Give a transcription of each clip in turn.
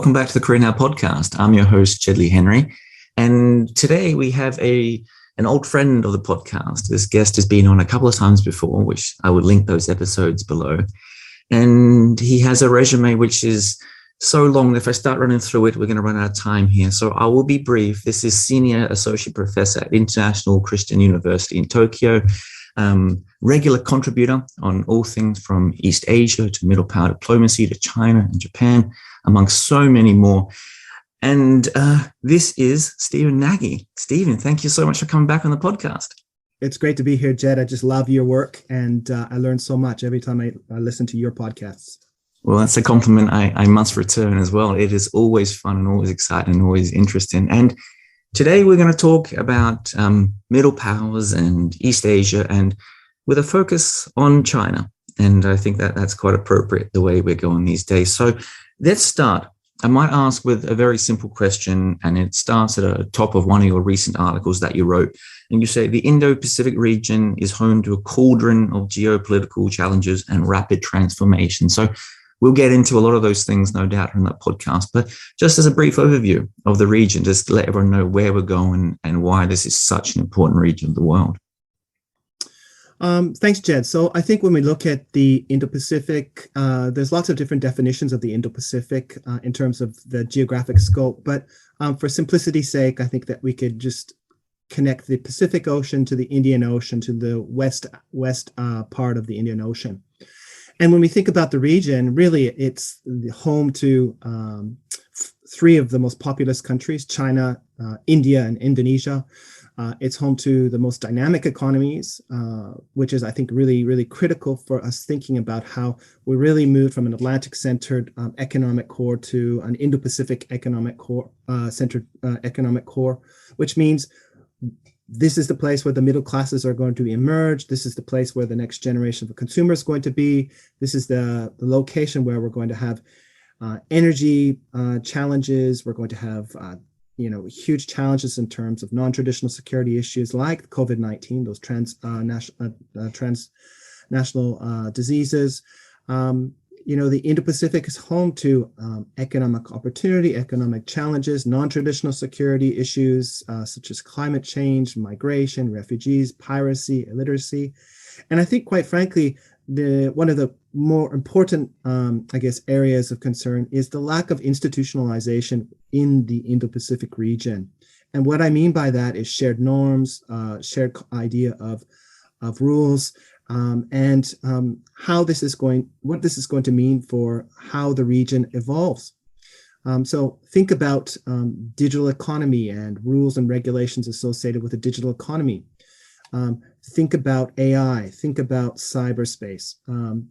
Welcome back to the Career Now podcast. I'm your host, Jed Lea-Henry, and today we have an old friend of the podcast. This guest has been on a couple of times before, which I would link those episodes below. And he has a resume which is so long that if I start running through it, we're going to run out of time here. So I will be brief. This is Senior Associate Professor at International Christian University in Tokyo, regular contributor on all things from East Asia to middle power diplomacy to China and Japan, amongst so many more. And this is Stephen Nagy. Stephen, thank you so much for coming back on the podcast. It's great to be here, Jed. I just love your work, and I learn so much every time I listen to your podcasts. Well, that's a compliment I must return as well. It is always fun and always exciting and always interesting. And today we're going to talk about middle powers and East Asia, and with a focus on China. And I think that's quite appropriate the way we're going these days. So let's start. I might ask with a very simple question, and it starts at the top of one of your recent articles that you wrote. And you say the Indo-Pacific region is home to a cauldron of geopolitical challenges and rapid transformation. So we'll get into a lot of those things, no doubt, in that podcast. But just as a brief overview of the region, just to let everyone know where we're going and why this is such an important region of the world. Thanks, Jed. So I think when we look at the Indo-Pacific, there's lots of different definitions of the Indo-Pacific in terms of the geographic scope. But for simplicity's sake, I think that we could just connect the Pacific Ocean to the Indian Ocean, to the west part of the Indian Ocean. And when we think about the region, really, it's home to three of the most populous countries: China, India, and Indonesia. It's home to the most dynamic economies, which is, I think, really, really critical for us thinking about how we really moved from an Atlantic-centered economic core to an Indo-Pacific economic core, centered economic core, which means this is the place where the middle classes are going to emerge. This is the place where the next generation of consumers is going to be. This is the location where we're going to have energy challenges. We're going to have huge challenges in terms of non-traditional security issues like COVID-19, those transnational diseases. The Indo-Pacific is home to economic opportunity, economic challenges, non-traditional security issues such as climate change, migration, refugees, piracy, illiteracy. And I think, quite frankly, one of the more important, areas of concern is the lack of institutionalization in the Indo-Pacific region. And what I mean by that is shared norms, shared idea of rules, and what this is going to mean for how the region evolves. So think about digital economy and rules and regulations associated with a digital economy. Think about AI, think about cyberspace,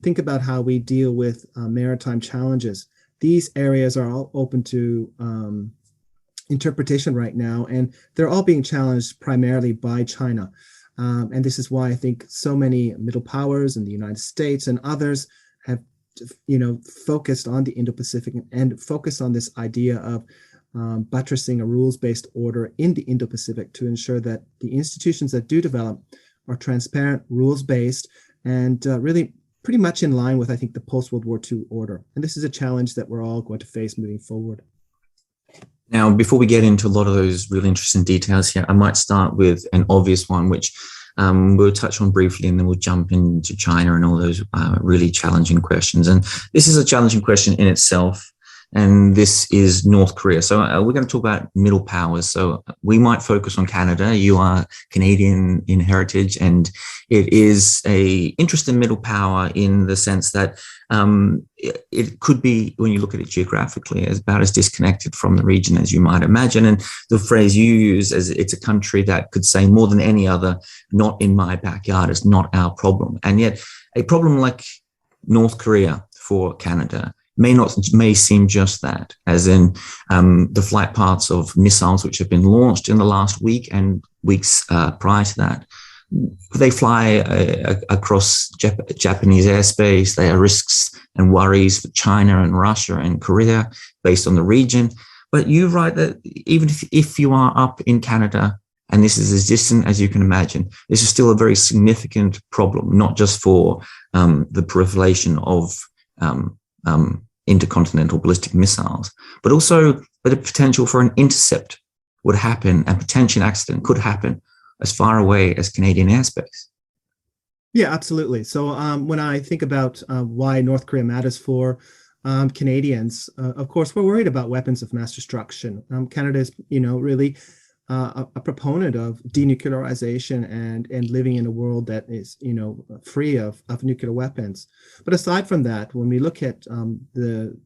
think about how we deal with maritime challenges. These areas are all open to interpretation right now, and they're all being challenged primarily by China. And this is why I think so many middle powers in the United States and others have, focused on the Indo-Pacific and focused on this idea of buttressing a rules-based order in the Indo-Pacific to ensure that the institutions that do develop are transparent, rules-based, and really pretty much in line with, I think, the post-World War II order. And this is a challenge that we're all going to face moving forward. Now, before we get into a lot of those really interesting details here, I might start with an obvious one, which we'll touch on briefly, and then we'll jump into China and all those really challenging questions. And this is a challenging question in itself, and this is North Korea. So we're going to talk about middle powers. So we might focus on Canada. You are Canadian in heritage, and it is a interesting middle power in the sense that it could be, when you look at it geographically, as about as disconnected from the region as you might imagine. And the phrase you use as it's a country that could say more than any other, not in my backyard, it's not our problem. And yet a problem like North Korea for Canada may seem just that, as in the flight paths of missiles which have been launched in the last week and weeks prior to that. They fly across Japanese airspace. There are risks and worries for China and Russia and Korea based on the region. But you write that even if you are up in Canada, and this is as distant as you can imagine, this is still a very significant problem, not just for the proliferation of intercontinental ballistic missiles, but also that the potential for an intercept would happen and potentially an accident could happen as far away as Canadian airspace. Yeah, absolutely. So when I think about why North Korea matters for Canadians, of course, we're worried about weapons of mass destruction. Canada is, really a proponent of denuclearization and living in a world that is, free of nuclear weapons. But aside from that, when we look at the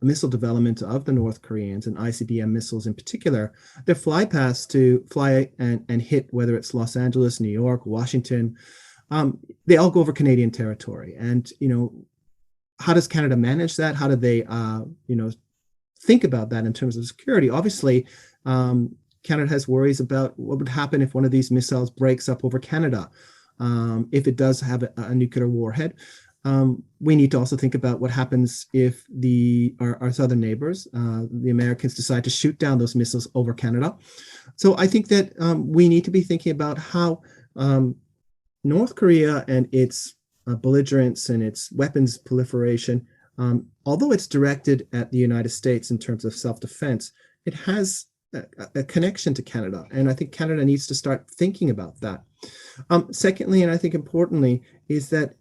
missile development of the North Koreans and ICBM missiles in particular, their fly paths to fly and hit, whether it's Los Angeles, New York, Washington, they all go over Canadian territory. And, how does Canada manage that? How do they, think about that in terms of security? Obviously, Canada has worries about what would happen if one of these missiles breaks up over Canada. If it does have a nuclear warhead, we need to also think about what happens if our southern neighbors, the Americans, decide to shoot down those missiles over Canada. So I think that we need to be thinking about how North Korea and its belligerence and its weapons proliferation, although it's directed at the United States in terms of self-defense, it has a connection to Canada. And I think Canada needs to start thinking about that. Secondly, and I think importantly, is that,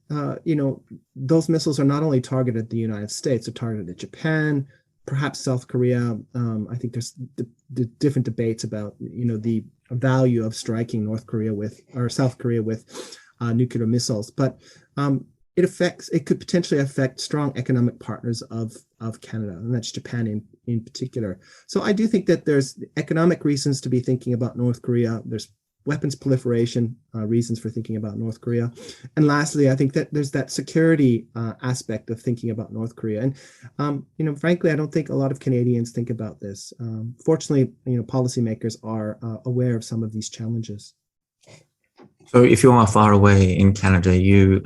those missiles are not only targeted at the United States, they're targeted at Japan, perhaps South Korea. I think there's the different debates about, the value of striking South Korea with nuclear missiles. But it could potentially affect strong economic partners of Canada, and that's Japan in particular. So I do think that there's economic reasons to be thinking about North Korea. There's weapons proliferation reasons for thinking about North Korea. And lastly, I think that there's that security aspect of thinking about North Korea. And, frankly, I don't think a lot of Canadians think about this. Fortunately, policymakers are aware of some of these challenges. So if you are far away in Canada, you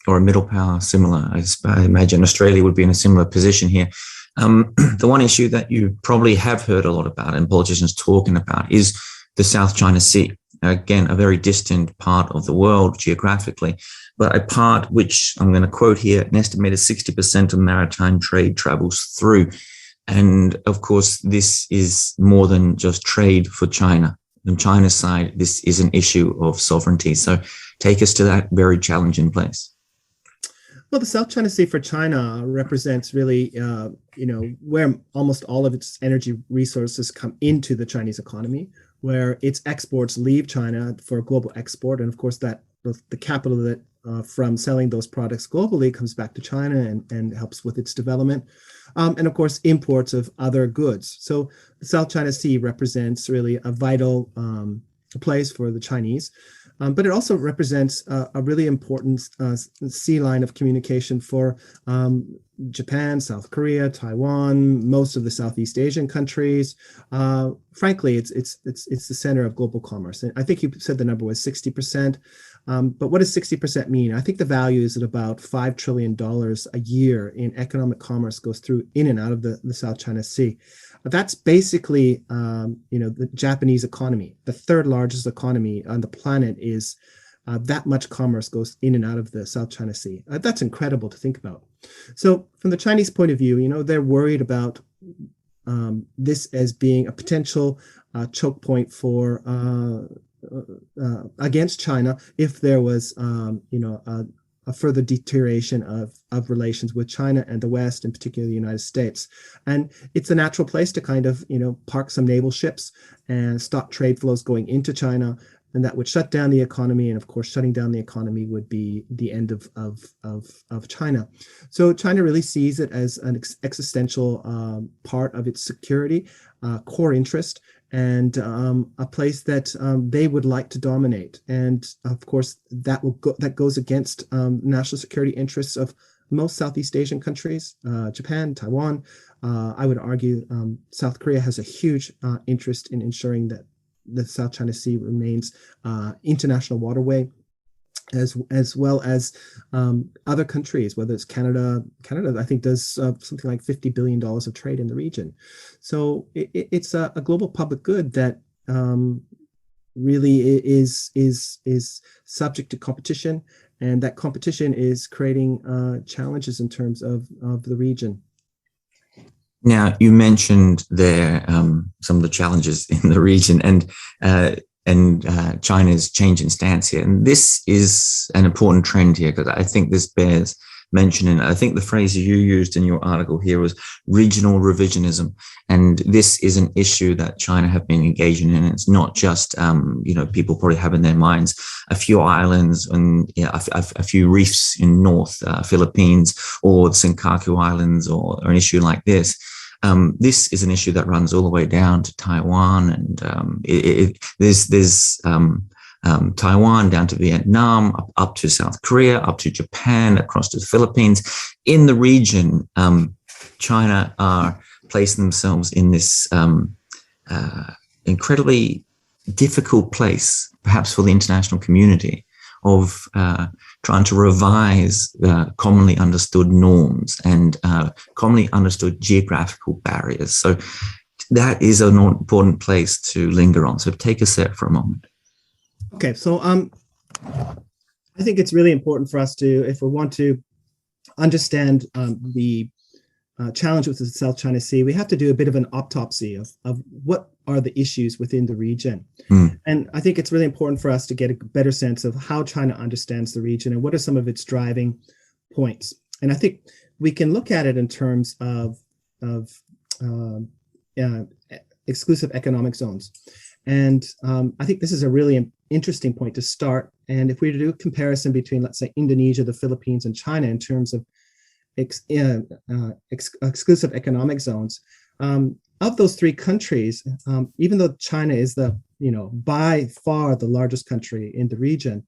or a middle power similar, I imagine Australia would be in a similar position here. The one issue that you probably have heard a lot about and politicians talking about is the South China Sea. Again, a very distant part of the world geographically, but a part which I'm going to quote here, an estimated 60% of maritime trade travels through. And of course, this is more than just trade for China. On China's side, this is an issue of sovereignty. So take us to that very challenging place. Well, the South China Sea for China represents really, where almost all of its energy resources come into the Chinese economy, where its exports leave China for global export. And of course, that the capital that from selling those products globally comes back to China and helps with its development. And of course, imports of other goods. So the South China Sea represents really a vital place for the Chinese. But it also represents a really important sea line of communication for Japan, South Korea, Taiwan, most of the Southeast Asian countries. Frankly, it's the center of global commerce. And I think you said the number was 60%. But what does 60% mean? I think the value is at about $5 trillion a year in economic commerce goes through in and out of the South China Sea. That's basically, the Japanese economy. The third largest economy on the planet is that much commerce goes in and out of the South China Sea. That's incredible to think about. So from the Chinese point of view, they're worried about this as being a potential choke point for against China if there was, a further deterioration of relations with China and the West, in particular the United States. And it's a natural place to kind of, park some naval ships and stop trade flows going into China. And that would shut down the economy. And of course, shutting down the economy would be the end of China. So China really sees it as an existential part of its security, core interest, and a place that they would like to dominate. And of course, that goes against national security interests of most Southeast Asian countries, Japan, Taiwan. I would argue South Korea has a huge interest in ensuring that the South China Sea remains international waterway, as well as other countries, whether it's Canada. Canada, I think, does something like $50 billion of trade in the region. So it's a global public good that really is subject to competition, and that competition is creating challenges in terms of the region. Now, you mentioned there some of the challenges in the region and China's change in stance here. And this is an important trend here because I think this bears mentioning. I think the phrase you used in your article here was regional revisionism. And this is an issue that China have been engaging in. It's not just, people probably have in their minds a few islands and a few reefs in North Philippines or the Senkaku Islands or an issue like this. This is an issue that runs all the way down to Taiwan, and there's Taiwan down to Vietnam, up to South Korea, up to Japan, across to the Philippines. In the region, China are placing themselves in this incredibly difficult place, perhaps for the international community, of trying to revise commonly understood norms and commonly understood geographical barriers. So that is an important place to linger on. So take us there for a moment. Okay, so I think it's really important for us to, if we want to understand the challenge with the South China Sea, we have to do a bit of an autopsy of what are the issues within the region. And I think it's really important for us to get a better sense of how China understands the region and what are some of its driving points. And I think we can look at it in terms of exclusive economic zones. And I think this is a really interesting point to start. And if we do a comparison between, let's say, Indonesia, the Philippines, and China in terms of exclusive economic zones, of those three countries, even though China is by far the largest country in the region,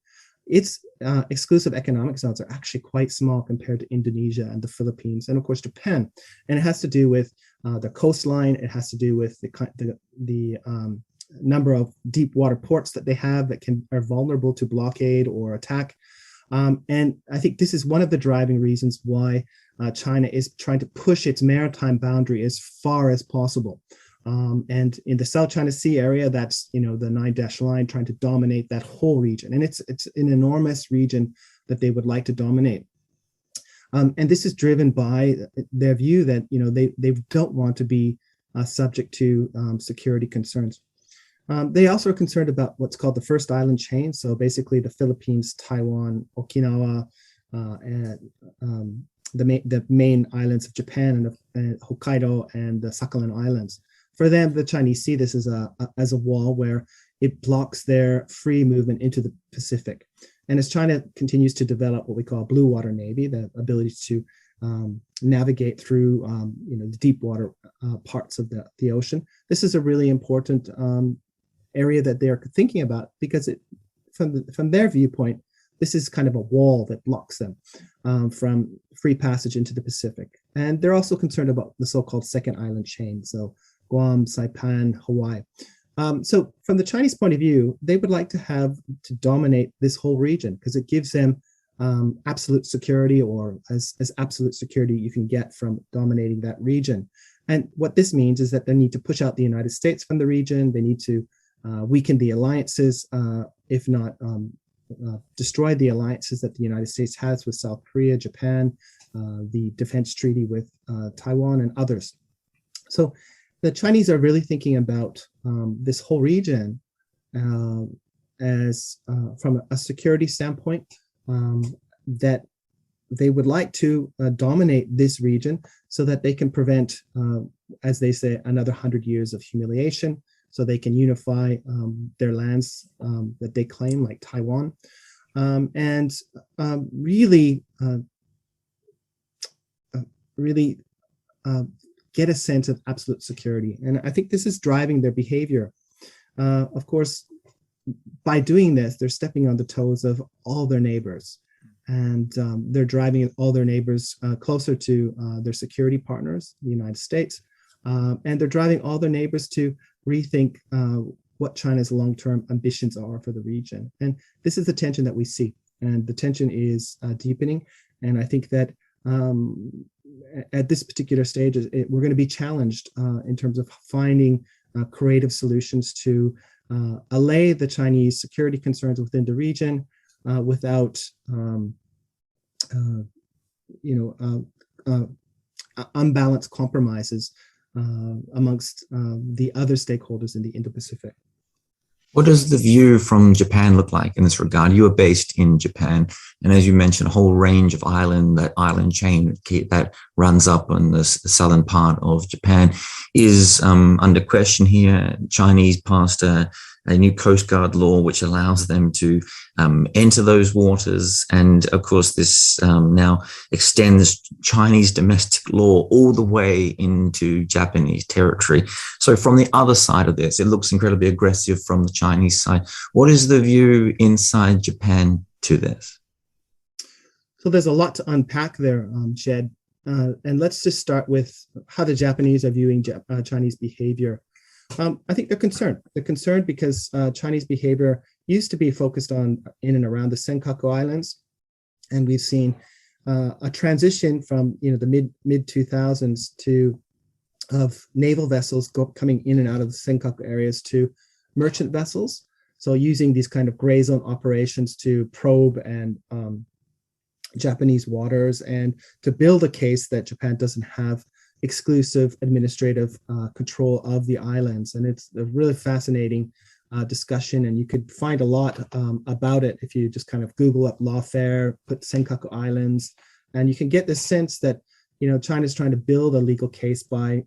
its exclusive economic zones are actually quite small compared to Indonesia and the Philippines, and of course Japan. And it has to do with the coastline. It has to do with the number of deep water ports that they have that are vulnerable to blockade or attack. And I think this is one of the driving reasons why China is trying to push its maritime boundary as far as possible. And in the South China Sea area, that's the 9-dash line, trying to dominate that whole region. And it's an enormous region that they would like to dominate. And this is driven by their view that they don't want to be subject to security concerns. They also are concerned about what's called the first island chain. So basically the Philippines, Taiwan, Okinawa, and the main islands of Japan and Hokkaido and the Sakhalin Islands. For them, the Chinese see this as a wall where it blocks their free movement into the Pacific. And as China continues to develop what we call blue water navy, the ability to navigate through the deep water parts of the ocean, this is a really important area that they're thinking about, because from their viewpoint, this is kind of a wall that blocks them from free passage into the Pacific. And they're also concerned about the so-called second island chain, so Guam, Saipan, Hawaii. So from the Chinese point of view, they would like to dominate this whole region because it gives them absolute security, or as absolute security you can get from dominating that region. And what this means is that they need to push out the United States from the region. They need to weaken the alliances, if not destroy the alliances that the United States has with South Korea, Japan, the defense treaty with Taiwan and others. So the Chinese are really thinking about this whole region as from a security standpoint, that they would like to dominate this region so that they can prevent, as they say, another 100 years of humiliation, so they can unify their lands that they claim, like Taiwan, and really get a sense of absolute security. And I think this is driving their behavior. Of course, by doing this, they're stepping on the toes of all their neighbors, and they're driving all their neighbors closer to their security partners, the United States, and they're driving all their neighbors to rethink what China's long-term ambitions are for the region. And this is the tension that we see, and the tension is deepening. And I think that at this particular stage, we're going to be challenged in terms of finding creative solutions to allay the Chinese security concerns within the region without unbalanced compromises amongst the other stakeholders in the Indo-Pacific. What does the view from Japan look like in this regard? You are based in Japan, and as you mentioned, a whole range of that island chain that runs up on the southern part of Japan is under question here. Chinese passed a new Coast Guard law which allows them to enter those waters, and of course this now extends Chinese domestic law all the way into Japanese territory. So from the other side of this, it looks incredibly aggressive from the Chinese side. What is the view inside Japan to this? So there's a lot to unpack there, Jed. And let's just start with how the Japanese are viewing Chinese behavior. I think they're concerned. They're concerned because Chinese behavior used to be focused on in and around the Senkaku Islands, and we've seen a transition from the mid 2000s of naval vessels coming in and out of the Senkaku areas to merchant vessels. So using these kind of gray zone operations to probe and Japanese waters and to build a case that Japan doesn't have exclusive administrative control of the islands. And it's a really fascinating discussion, and you could find a lot about it if you just kind of Google up lawfare, put Senkaku Islands, and you can get this sense that China's trying to build a legal case by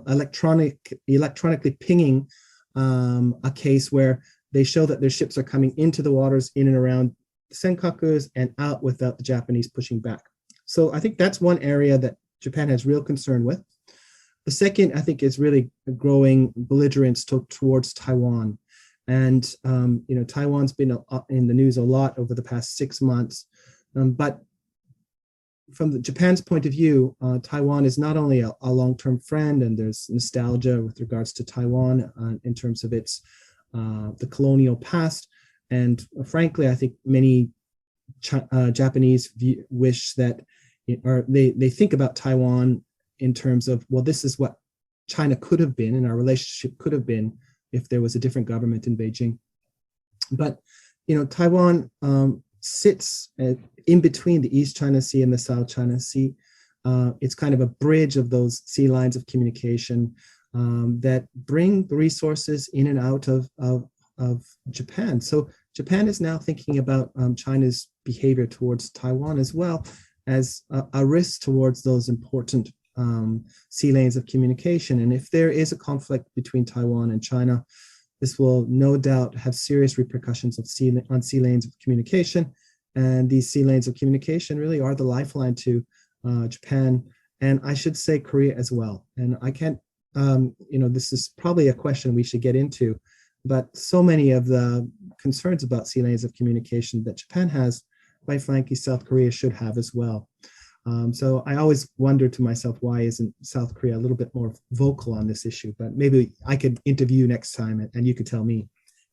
electronically pinging a case where they show that their ships are coming into the waters in and around the Senkakus and out without the Japanese pushing back. So I think that's one area that Japan has real concern with. The second, I think, is really growing belligerence towards Taiwan. And, Taiwan's been in the news a lot over the past 6 months. But from Japan's point of view, Taiwan is not only a long-term friend, and there's nostalgia with regards to Taiwan in terms of its the colonial past. And frankly, I think many Japanese wish that, or they think about Taiwan in terms of, well, this is what China could have been and our relationship could have been if there was a different government in Beijing. But, Taiwan sits in between the East China Sea and the South China Sea. It's kind of a bridge of those sea lines of communication that bring the resources in and out of Japan. So Japan is now thinking about China's behavior towards Taiwan as well as a risk towards those important sea lanes of communication. And if there is a conflict between Taiwan and China, this will no doubt have serious repercussions on sea lanes of communication. And these sea lanes of communication really are the lifeline to Japan, and I should say Korea as well. And I can't, this is probably a question we should get into, but so many of the concerns about sea lanes of communication that Japan has, quite frankly, South Korea should have as well. So I always wonder to myself, why isn't South Korea a little bit more vocal on this issue? But maybe I could interview next time and you could tell me.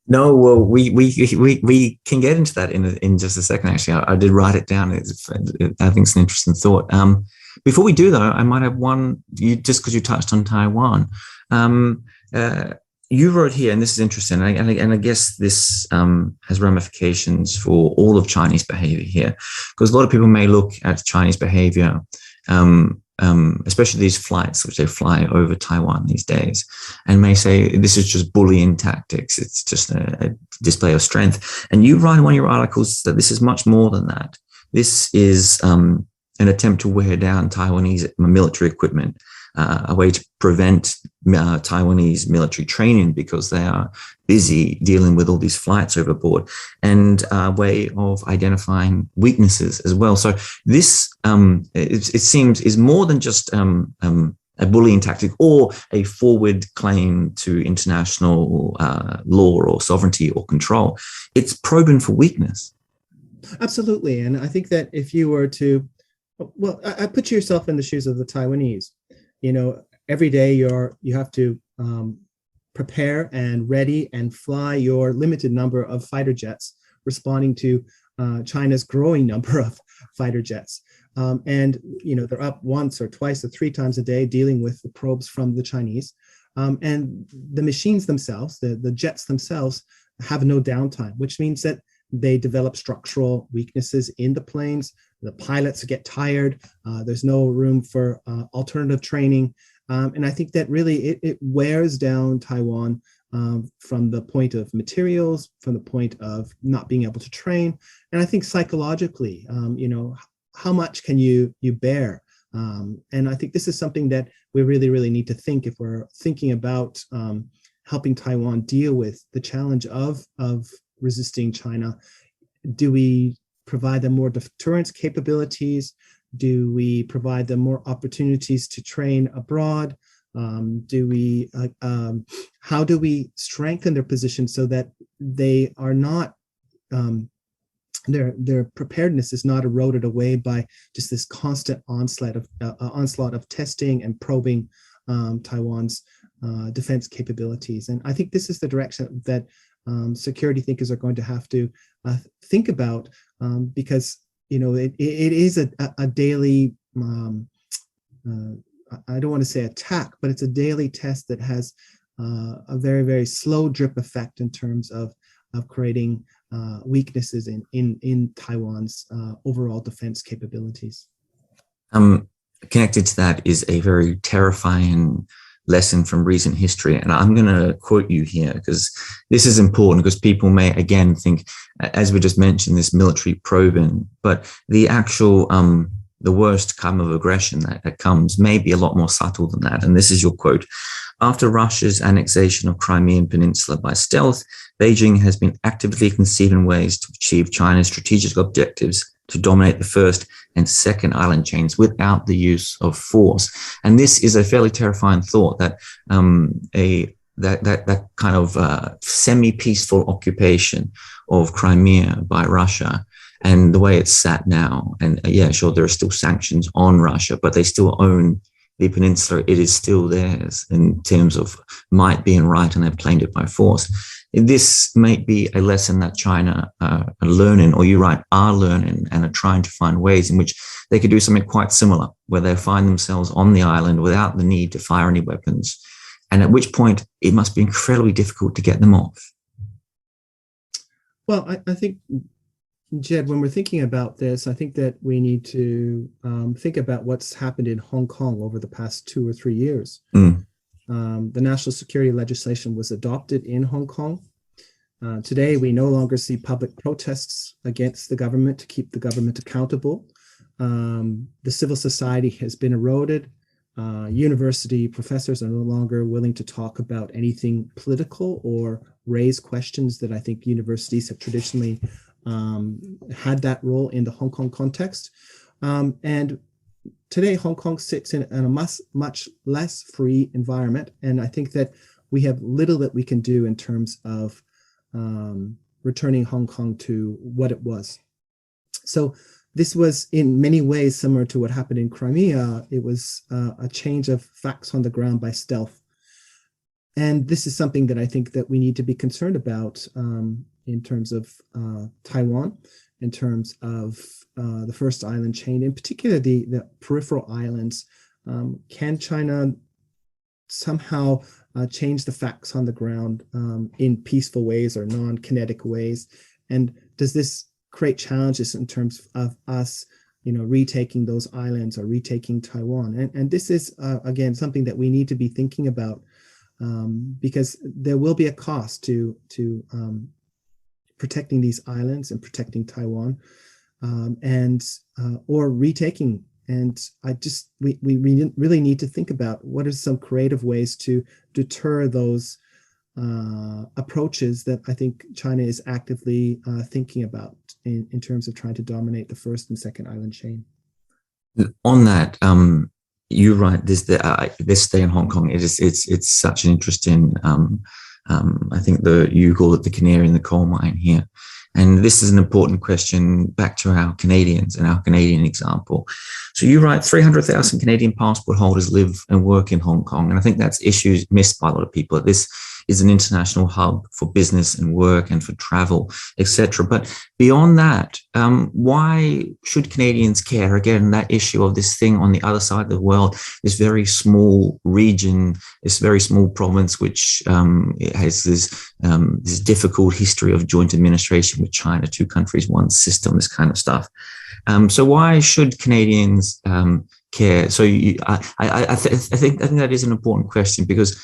No, well, we can get into that in just a second. Actually, I did write it down. I think it's an interesting thought. Before we do, though, I might have one. Just because you touched on Taiwan, you wrote here, and this is interesting, and I guess this has ramifications for all of Chinese behavior here, because a lot of people may look at Chinese behavior, especially these flights which they fly over Taiwan these days, and may say this is just bullying tactics. It's just a display of strength. And you write in one of your articles that this is much more than that. This is an attempt to wear down Taiwanese military equipment, a way to prevent Taiwanese military training because they are busy dealing with all these flights overboard, and a way of identifying weaknesses as well. So this, it seems, is more than just a bullying tactic or a forward claim to international law or sovereignty or control. It's probing for weakness. Absolutely. And I think that if you were to, well, I put yourself in the shoes of the Taiwanese. Every day you have to prepare and ready and fly your limited number of fighter jets, responding to China's growing number of fighter jets. And they're up once or twice or three times a day dealing with the probes from the Chinese. And the machines themselves, the jets themselves, have no downtime, which means that they develop structural weaknesses in the planes. The pilots get tired. There's no room for alternative training. And I think that really it wears down Taiwan from the point of materials, from the point of not being able to train. And I think psychologically, how much can you bear? And I think this is something that we really, really need to think if we're thinking about helping Taiwan deal with the challenge of resisting China. Do we provide them more deterrence capabilities? Do we provide them more opportunities to train abroad? How do we strengthen their position so that they are not their preparedness is not eroded away by just this constant onslaught of testing and probing Taiwan's defense capabilities? And I think this is the direction that security thinkers are going to have to think about, because it is a daily I don't want to say attack, but it's a daily test that has a very, very slow drip effect in terms of creating weaknesses in Taiwan's overall defense capabilities. Connected to that is a very terrifying lesson from recent history. And I'm going to quote you here because this is important, because people may again think, as we just mentioned, this military probing, but the actual the worst kind of aggression that comes may be a lot more subtle than that. And this is your quote: "After Russia's annexation of Crimean Peninsula by stealth, Beijing has been actively conceiving ways to achieve China's strategic objectives to dominate the first and second island chains without the use of force." And this is a fairly terrifying thought, that that kind of semi-peaceful occupation of Crimea by Russia, and the way it's sat now. And yeah, sure, there are still sanctions on Russia, but they still own the peninsula. It is still theirs in terms of might being right, and they've claimed it by force. This may be a lesson that China are learning, or are learning, and are trying to find ways in which they could do something quite similar, where they find themselves on the island without the need to fire any weapons, and at which point it must be incredibly difficult to get them off. Well, I think, Jed, when we're thinking about this, I think that we need to think about what's happened in Hong Kong over the past 2 or 3 years. The national security legislation was adopted in Hong Kong. Today, we no longer see public protests against the government to keep the government accountable. The civil society has been eroded. University professors are no longer willing to talk about anything political or raise questions that I think universities have traditionally had that role in the Hong Kong context. And today, Hong Kong sits in a much less free environment. And I think that we have little that we can do in terms of returning Hong Kong to what it was. So this was in many ways similar to what happened in Crimea. It was a change of facts on the ground by stealth. And this is something that I think that we need to be concerned about in terms of Taiwan, in terms of the first island chain, in particular the peripheral islands. Can China somehow change the facts on the ground in peaceful ways or non-kinetic ways? And does this create challenges in terms of us, retaking those islands or retaking Taiwan? And this is, again, something that we need to be thinking about, because there will be a cost to protecting these islands and protecting Taiwan, or retaking. And we really need to think about what are some creative ways to deter those approaches that I think China is actively thinking about in terms of trying to dominate the first and second island chain. On that, you're right. This stay in Hong Kong, it's such an interesting. I think you call it the canary in the coal mine here. And this is an important question back to our Canadians and our Canadian example. So you write 300,000 Canadian passport holders live and work in Hong Kong. And I think that's issues missed by a lot of people. This is an international hub for business and work and for travel, etc. But beyond that, why should Canadians care? Again, that issue of this thing on the other side of the world, this very small region, this very small province, which has this difficult history of joint administration with China, two countries, one system, this kind of stuff. So why should Canadians care? So I think that is an important question, because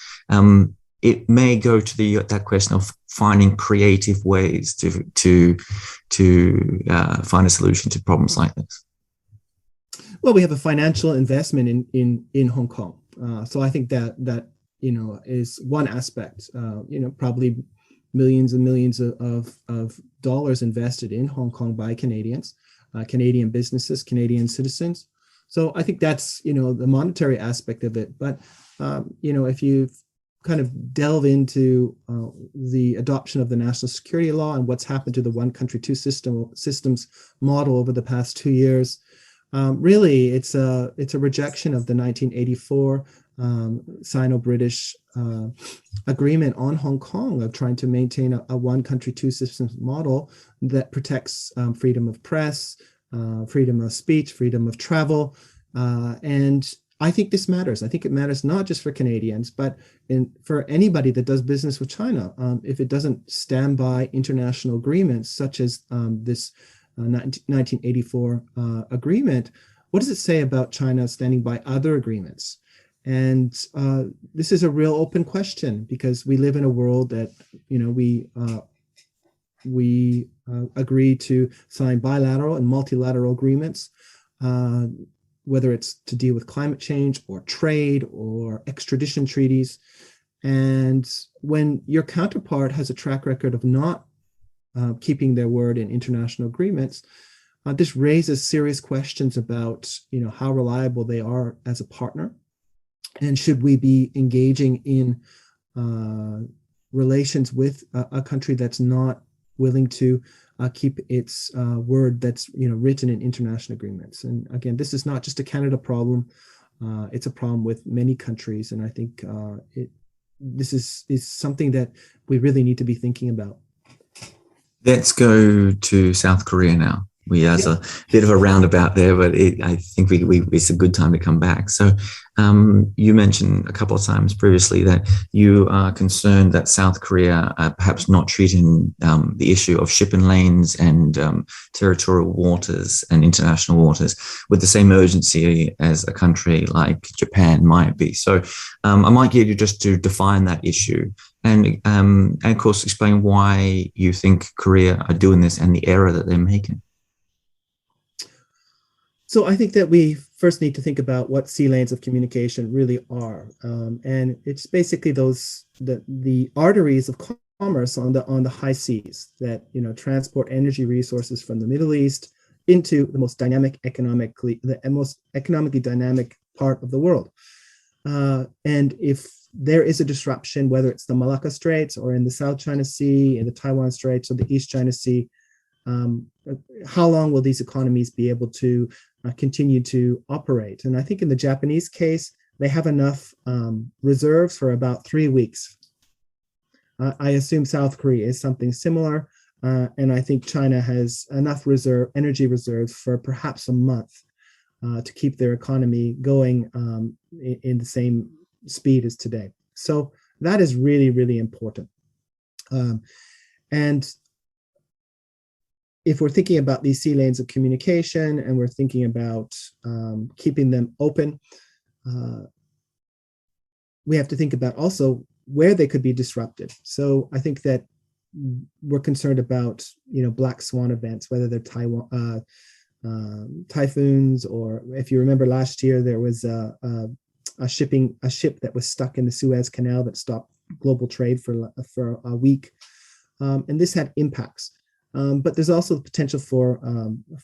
it may go to that question of finding creative ways to find a solution to problems like this. Well, we have a financial investment in Hong Kong, so I think that is one aspect. Probably millions and millions of dollars invested in Hong Kong by Canadians, Canadian businesses, Canadian citizens. So I think that's the monetary aspect of it. But if you kind of delve into the adoption of the national security law and what's happened to the one country, two systems model over the past 2 years, really it's a rejection of the 1984 Sino-British agreement on Hong Kong of trying to maintain a one country, two systems model that protects freedom of press, freedom of speech, freedom of travel. And I think this matters. I think it matters not just for Canadians, but for anybody that does business with China. If it doesn't stand by international agreements such as this 1984 agreement, what does it say about China standing by other agreements? And this is a real open question, because we live in a world that we agree to sign bilateral and multilateral agreements, whether it's to deal with climate change or trade or extradition treaties. And when your counterpart has a track record of not keeping their word in international agreements, this raises serious questions about how reliable they are as a partner, and should we be engaging in relations with a country that's not willing to keep its word that's written in international agreements. And again, this is not just a Canada problem; it's a problem with many countries. And I think this is something that we really need to be thinking about. Let's go to South Korea now. There's a bit of a roundabout there, but I think it's a good time to come back. So you mentioned a couple of times previously that you are concerned that South Korea are perhaps not treating the issue of shipping lanes and territorial waters and international waters with the same urgency as a country like Japan might be. So I might get you just to define that issue and of course explain why you think Korea are doing this and the error that they're making. So I think that we first need to think about what sea lanes of communication really are, and it's basically the arteries of commerce on the high seas that transport energy resources from the Middle East into the most economically dynamic part of the world. And if there is a disruption, whether it's the Malacca Straits or in the South China Sea, in the Taiwan Straits or the East China Sea, how long will these economies be able to continue to operate? And I think in the Japanese case, they have enough reserves for about 3 weeks. I assume South Korea is something similar, and I think China has enough energy reserves for perhaps a month to keep their economy going in the same speed as today. So that is really, really important. And if we're thinking about these sea lanes of communication and we're thinking about keeping them open, we have to think about also where they could be disrupted. So I think that we're concerned about black swan events, whether they're typhoons, or if you remember last year there was a ship that was stuck in the Suez Canal that stopped global trade for a week, and this had impacts. But there's also the potential for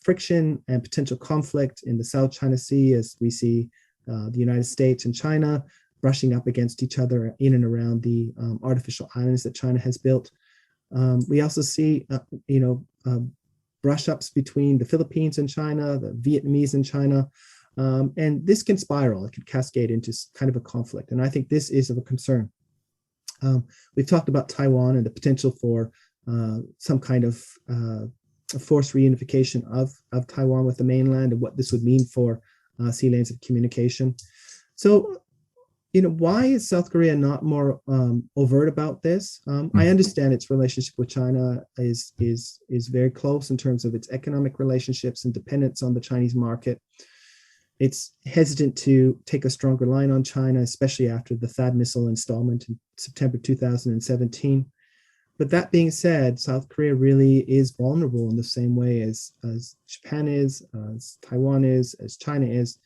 friction and potential conflict in the South China Sea, as we see the United States and China brushing up against each other in and around the artificial islands that China has built. We also see, brush-ups between the Philippines and China, the Vietnamese and China, and this can spiral. It can cascade into kind of a conflict, and I think this is of a concern. We've talked about Taiwan and the potential for some kind of forced reunification of Taiwan with the mainland and what this would mean for sea lanes of communication. So, why is South Korea not more overt about this? I understand its relationship with China is very close in terms of its economic relationships and dependence on the Chinese market. It's hesitant to take a stronger line on China, especially after the THAAD missile installment in September 2017. But that being said, South Korea really is vulnerable in the same way as Japan is, as Taiwan is, as China is.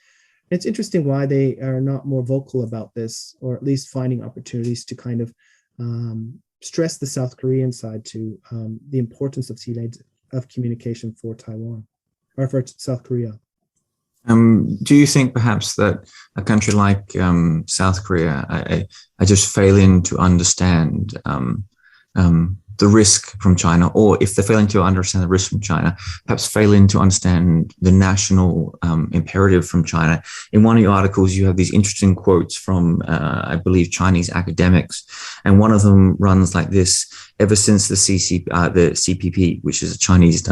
It's interesting why they are not more vocal about this, or at least finding opportunities to kind of stress the South Korean side to the importance of sea lanes of communication for Taiwan or for South Korea. Do you think perhaps that a country like South Korea are just failing to understand the risk from China, or if they're failing to understand the risk from China, perhaps failing to understand the national imperative from China? In one of your articles, you have these interesting quotes from, I believe, Chinese academics, and one of them runs like this: ever since the CPP, which is a Chinese,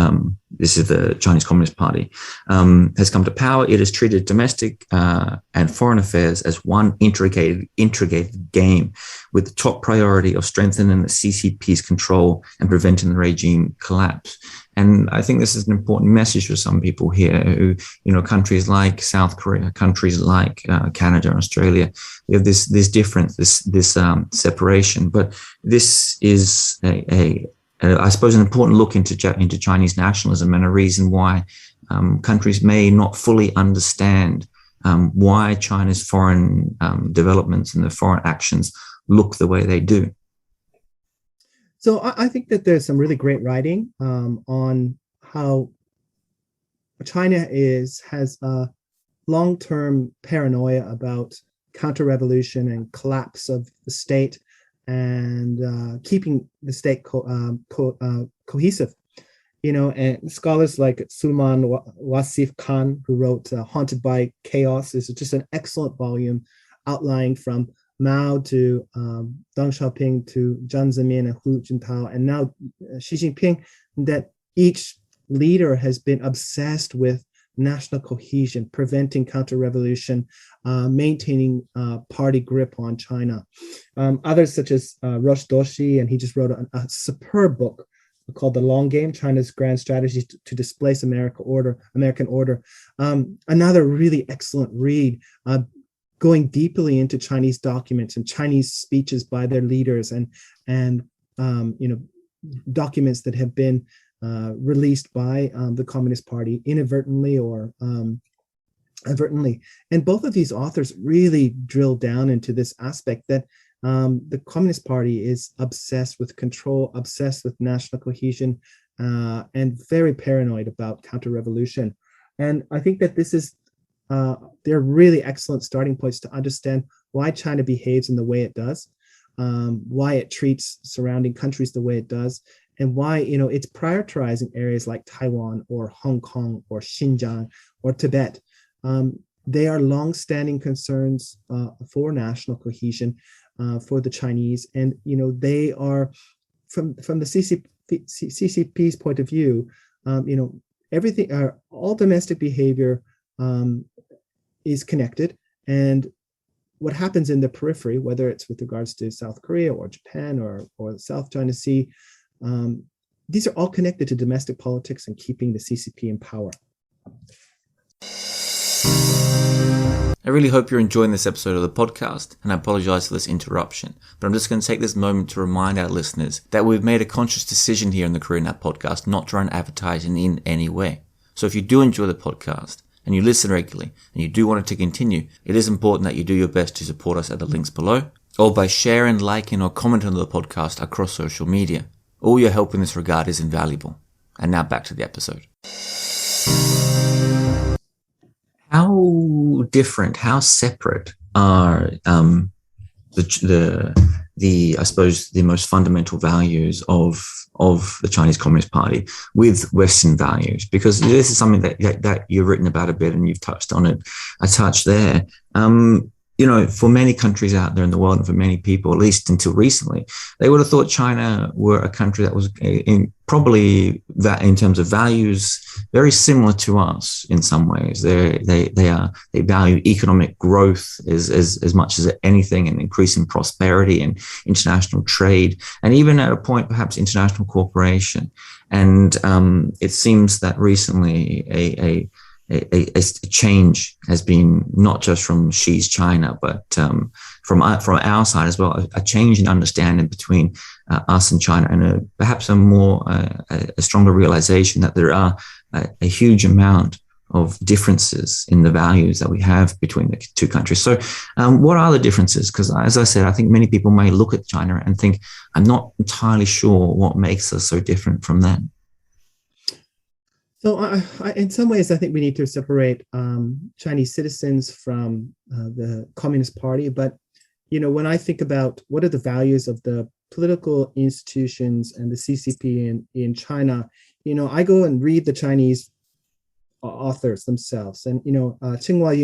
this is the Chinese Communist Party, has come to power, it has treated domestic and foreign affairs as one integrated game, with the top priority of strengthening the CCP's control and preventing the regime collapse. And I think this is an important message for some people here who, countries like South Korea, countries like Canada, Australia, we have this difference, this separation. But this is I suppose, an important look into Chinese nationalism, and a reason why countries may not fully understand why China's foreign developments and the foreign actions look the way they do. So I think that there's some really great writing on how China has a long-term paranoia about counter-revolution and collapse of the state, and keeping the state cohesive. And scholars like Sulman Wasif Khan, who wrote Haunted by Chaos, is just an excellent volume outlining from Mao to Deng Xiaoping to Jiang Zemin and Hu Jintao, and now Xi Jinping, that each leader has been obsessed with national cohesion, preventing counter-revolution, maintaining party grip on China. Others such as Rosh Doshi, and he just wrote a superb book called The Long Game, China's Grand Strategy to Displace American Order. Another really excellent read, going deeply into Chinese documents and Chinese speeches by their leaders, and documents that have been released by the Communist Party inadvertently or advertently. And both of these authors really drill down into this aspect that the Communist Party is obsessed with control, obsessed with national cohesion, and very paranoid about counter-revolution. And I think that this is they're really excellent starting points to understand why China behaves in the way it does, why it treats surrounding countries the way it does, and why it's prioritizing areas like Taiwan or Hong Kong or Xinjiang or Tibet. They are long-standing concerns for national cohesion for the Chinese, and they are from the CCP's point of view. Everything, all domestic behavior is connected, and what happens in the periphery, whether it's with regards to South Korea or Japan or the South China Sea, these are all connected to domestic politics and keeping the CCP in power. I really hope you're enjoying this episode of the podcast, and I apologize for this interruption, but I'm just going to take this moment to remind our listeners that we've made a conscious decision here in the Korean App podcast not to run advertising in any way. So if you do enjoy the podcast, and you listen regularly, and you do want it to continue, it is important that you do your best to support us at the links below, or by sharing, liking, or commenting on the podcast across social media. All your help in this regard is invaluable. And now back to the episode. How different, how separate are the I suppose the most fundamental values of the Chinese Communist Party with Western values? Because this is something that you've written about a bit, and you've touched on it a touch there. for many countries out there in the world, and for many people, at least until recently, they would have thought China were a country that was probably that in terms of values very similar to us in some ways. They value economic growth as much as anything, and increasing prosperity and international trade, and even at a point perhaps international cooperation. And it seems that recently a change has been not just from Xi's China, but from our side as well, a change in understanding between us and China, and perhaps a stronger realization that there are a huge amount of differences in the values that we have between the two countries. So what are the differences? Because as I said, I think many people may look at China and think, I'm not entirely sure what makes us so different from them. So in some ways, I think we need to separate Chinese citizens from the Communist Party. But, when I think about what are the values of the political institutions and the CCP in China, I go and read the Chinese authors themselves. And, Tsinghua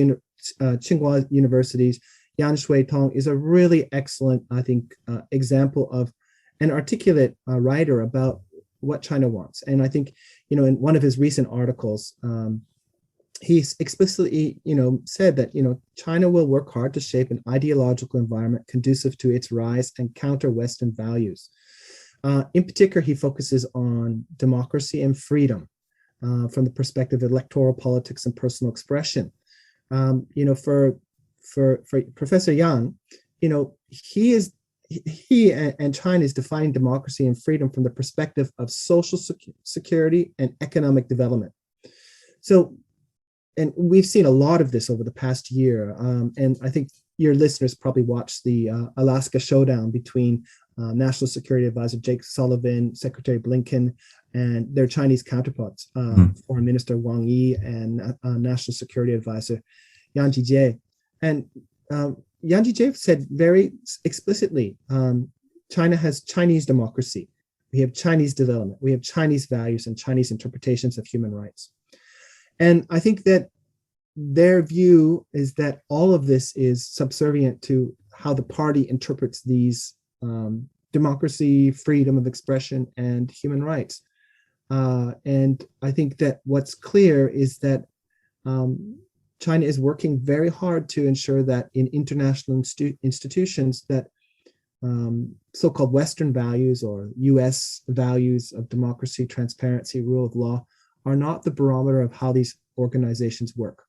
University's Yan Shuitong is a really excellent, I think, example of an articulate writer about what China wants. And I think, in one of his recent articles, he's explicitly, said that, China will work hard to shape an ideological environment conducive to its rise and counter Western values. In particular, he focuses on democracy and freedom from the perspective of electoral politics and personal expression. For Professor Yang, he and China is defining democracy and freedom from the perspective of social security and economic development. So, and we've seen a lot of this over the past year. And I think your listeners probably watched the Alaska showdown between National Security Advisor Jake Sullivan, Secretary Blinken, and their Chinese counterparts, Foreign Minister Wang Yi and National Security Advisor Yang Jiechi. And Yang Jiechi said very explicitly, China has Chinese democracy. We have Chinese development. We have Chinese values and Chinese interpretations of human rights. And I think that their view is that all of this is subservient to how the party interprets these democracy, freedom of expression, and human rights. And I think that what's clear is that China is working very hard to ensure that in international institutions that so-called Western values or US values of democracy, transparency, rule of law are not the barometer of how these organizations work.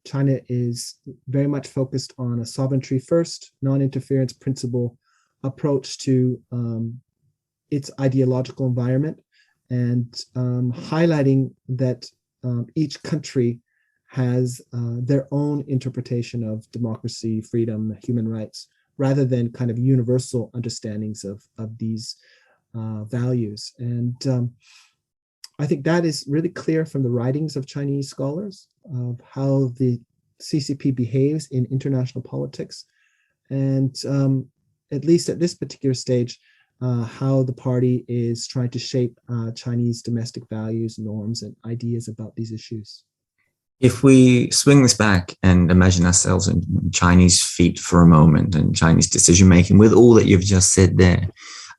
China is very much focused on a sovereignty first, non-interference principle approach to its ideological environment, and highlighting that each country has their own interpretation of democracy, freedom, human rights, rather than kind of universal understandings of these values. And I think that is really clear from the writings of Chinese scholars of how the CCP behaves in international politics, and at least at this particular stage, how the party is trying to shape Chinese domestic values, norms, and ideas about these issues. If we swing this back and imagine ourselves in Chinese feet for a moment and Chinese decision-making with all that you've just said there,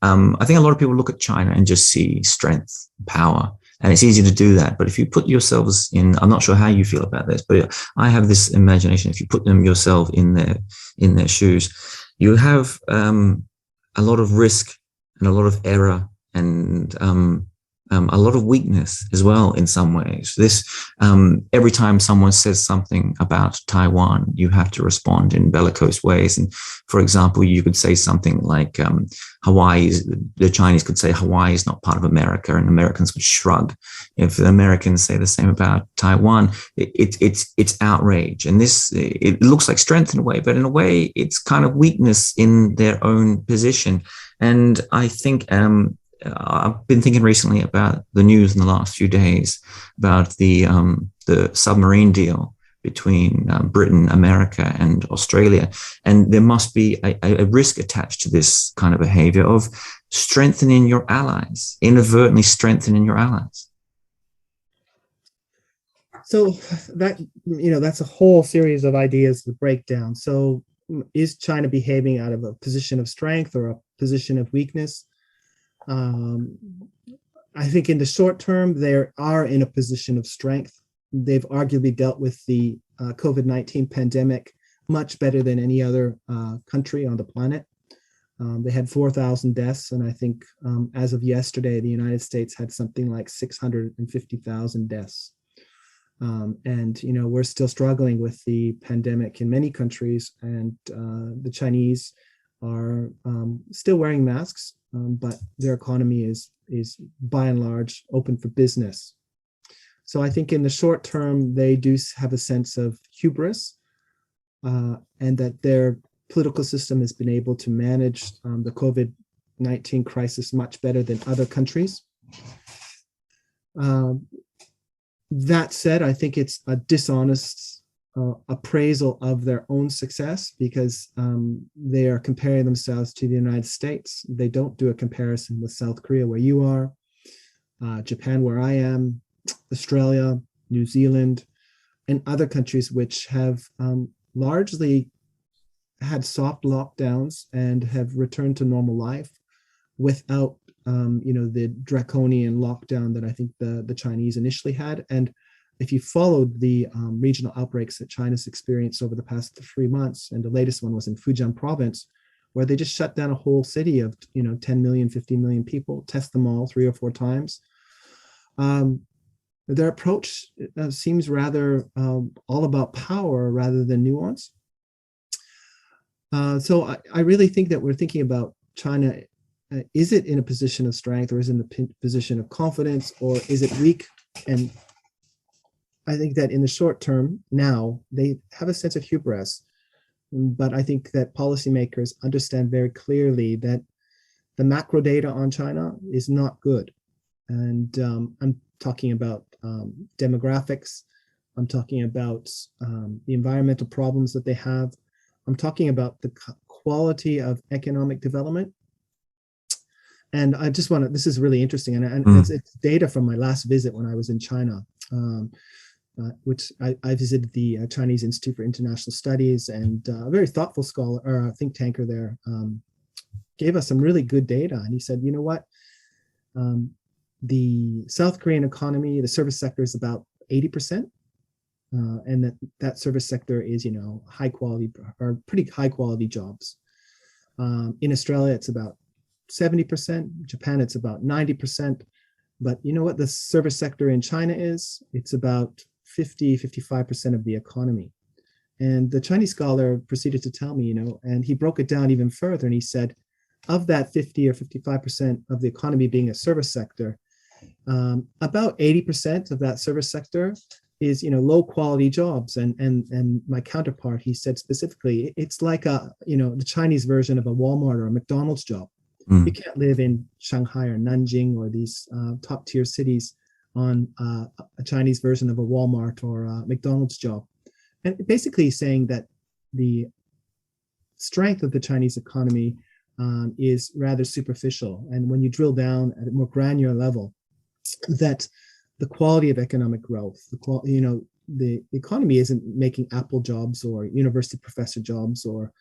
I think a lot of people look at China and just see strength, power, and it's easy to do that. But if you put yourselves in, I'm not sure how you feel about this, but I have this imagination, if you put them yourself in their shoes, you have a lot of risk and a lot of error and a lot of weakness as well in some ways. This every time someone says something about Taiwan, you have to respond in bellicose ways. And for example, you could say something like the Chinese could say Hawaii is not part of America, and Americans would shrug. If the Americans say the same about Taiwan, it's outrage. And it looks like strength in a way, but in a way it's kind of weakness in their own position. And I think I've been thinking recently about the news in the last few days about the submarine deal between Britain, America, and Australia. And there must be a risk attached to this kind of behavior of strengthening your allies, inadvertently strengthening your allies. So that, that's a whole series of ideas to break down. So is China behaving out of a position of strength or a position of weakness? I think in the short term, they are in a position of strength. They've arguably dealt with the COVID-19 pandemic much better than any other country on the planet. They had 4,000 deaths, and I think as of yesterday, the United States had something like 650,000 deaths. And we're still struggling with the pandemic in many countries, and the Chinese are still wearing masks, but their economy is by and large open for business. So I think in the short term, they do have a sense of hubris, and that their political system has been able to manage the COVID-19 crisis much better than other countries. That said, I think it's a dishonest appraisal of their own success, because they are comparing themselves to the United States. They don't do a comparison with South Korea, where you are, Japan, where I am, Australia, New Zealand, and other countries which have largely had soft lockdowns and have returned to normal life without the draconian lockdown that I think the Chinese initially had. And if you followed the regional outbreaks that China's experienced over the past 3 months, and the latest one was in Fujian province, where they just shut down a whole city of 10 million, 15 million people, test them all 3 or 4 times. Their approach seems rather all about power rather than nuance. So I really think that we're thinking about China. Is it in a position of strength, or is it in a position of confidence, or is it weak? And I think that in the short term now, they have a sense of hubris. But I think that policymakers understand very clearly that the macro data on China is not good. And I'm talking about demographics. I'm talking about the environmental problems that they have. I'm talking about the quality of economic development. And I just want to, this is really interesting. And it's data from my last visit when I was in China, which I visited the Chinese Institute for International Studies, and a very thoughtful scholar or think tanker there gave us some really good data. And he said, you know what, the South Korean economy, the service sector is about 80%. And that service sector is, high quality or pretty high quality jobs. In Australia, it's about 70%. Japan, it's about 90%. But you know what the service sector in China is? It's about 55% of the economy. And the Chinese scholar proceeded to tell me, and he broke it down even further. And he said, of that 50 or 55% of the economy being a service sector, about 80% of that service sector is low quality jobs. And my counterpart, he said specifically, it's like the Chinese version of a Walmart or a McDonald's job. You can't live in Shanghai or Nanjing or these top tier cities on a Chinese version of a Walmart or a McDonald's job. And basically saying that the strength of the Chinese economy is rather superficial. And when you drill down at a more granular level, that the quality of economic growth, the economy isn't making Apple jobs or university professor jobs or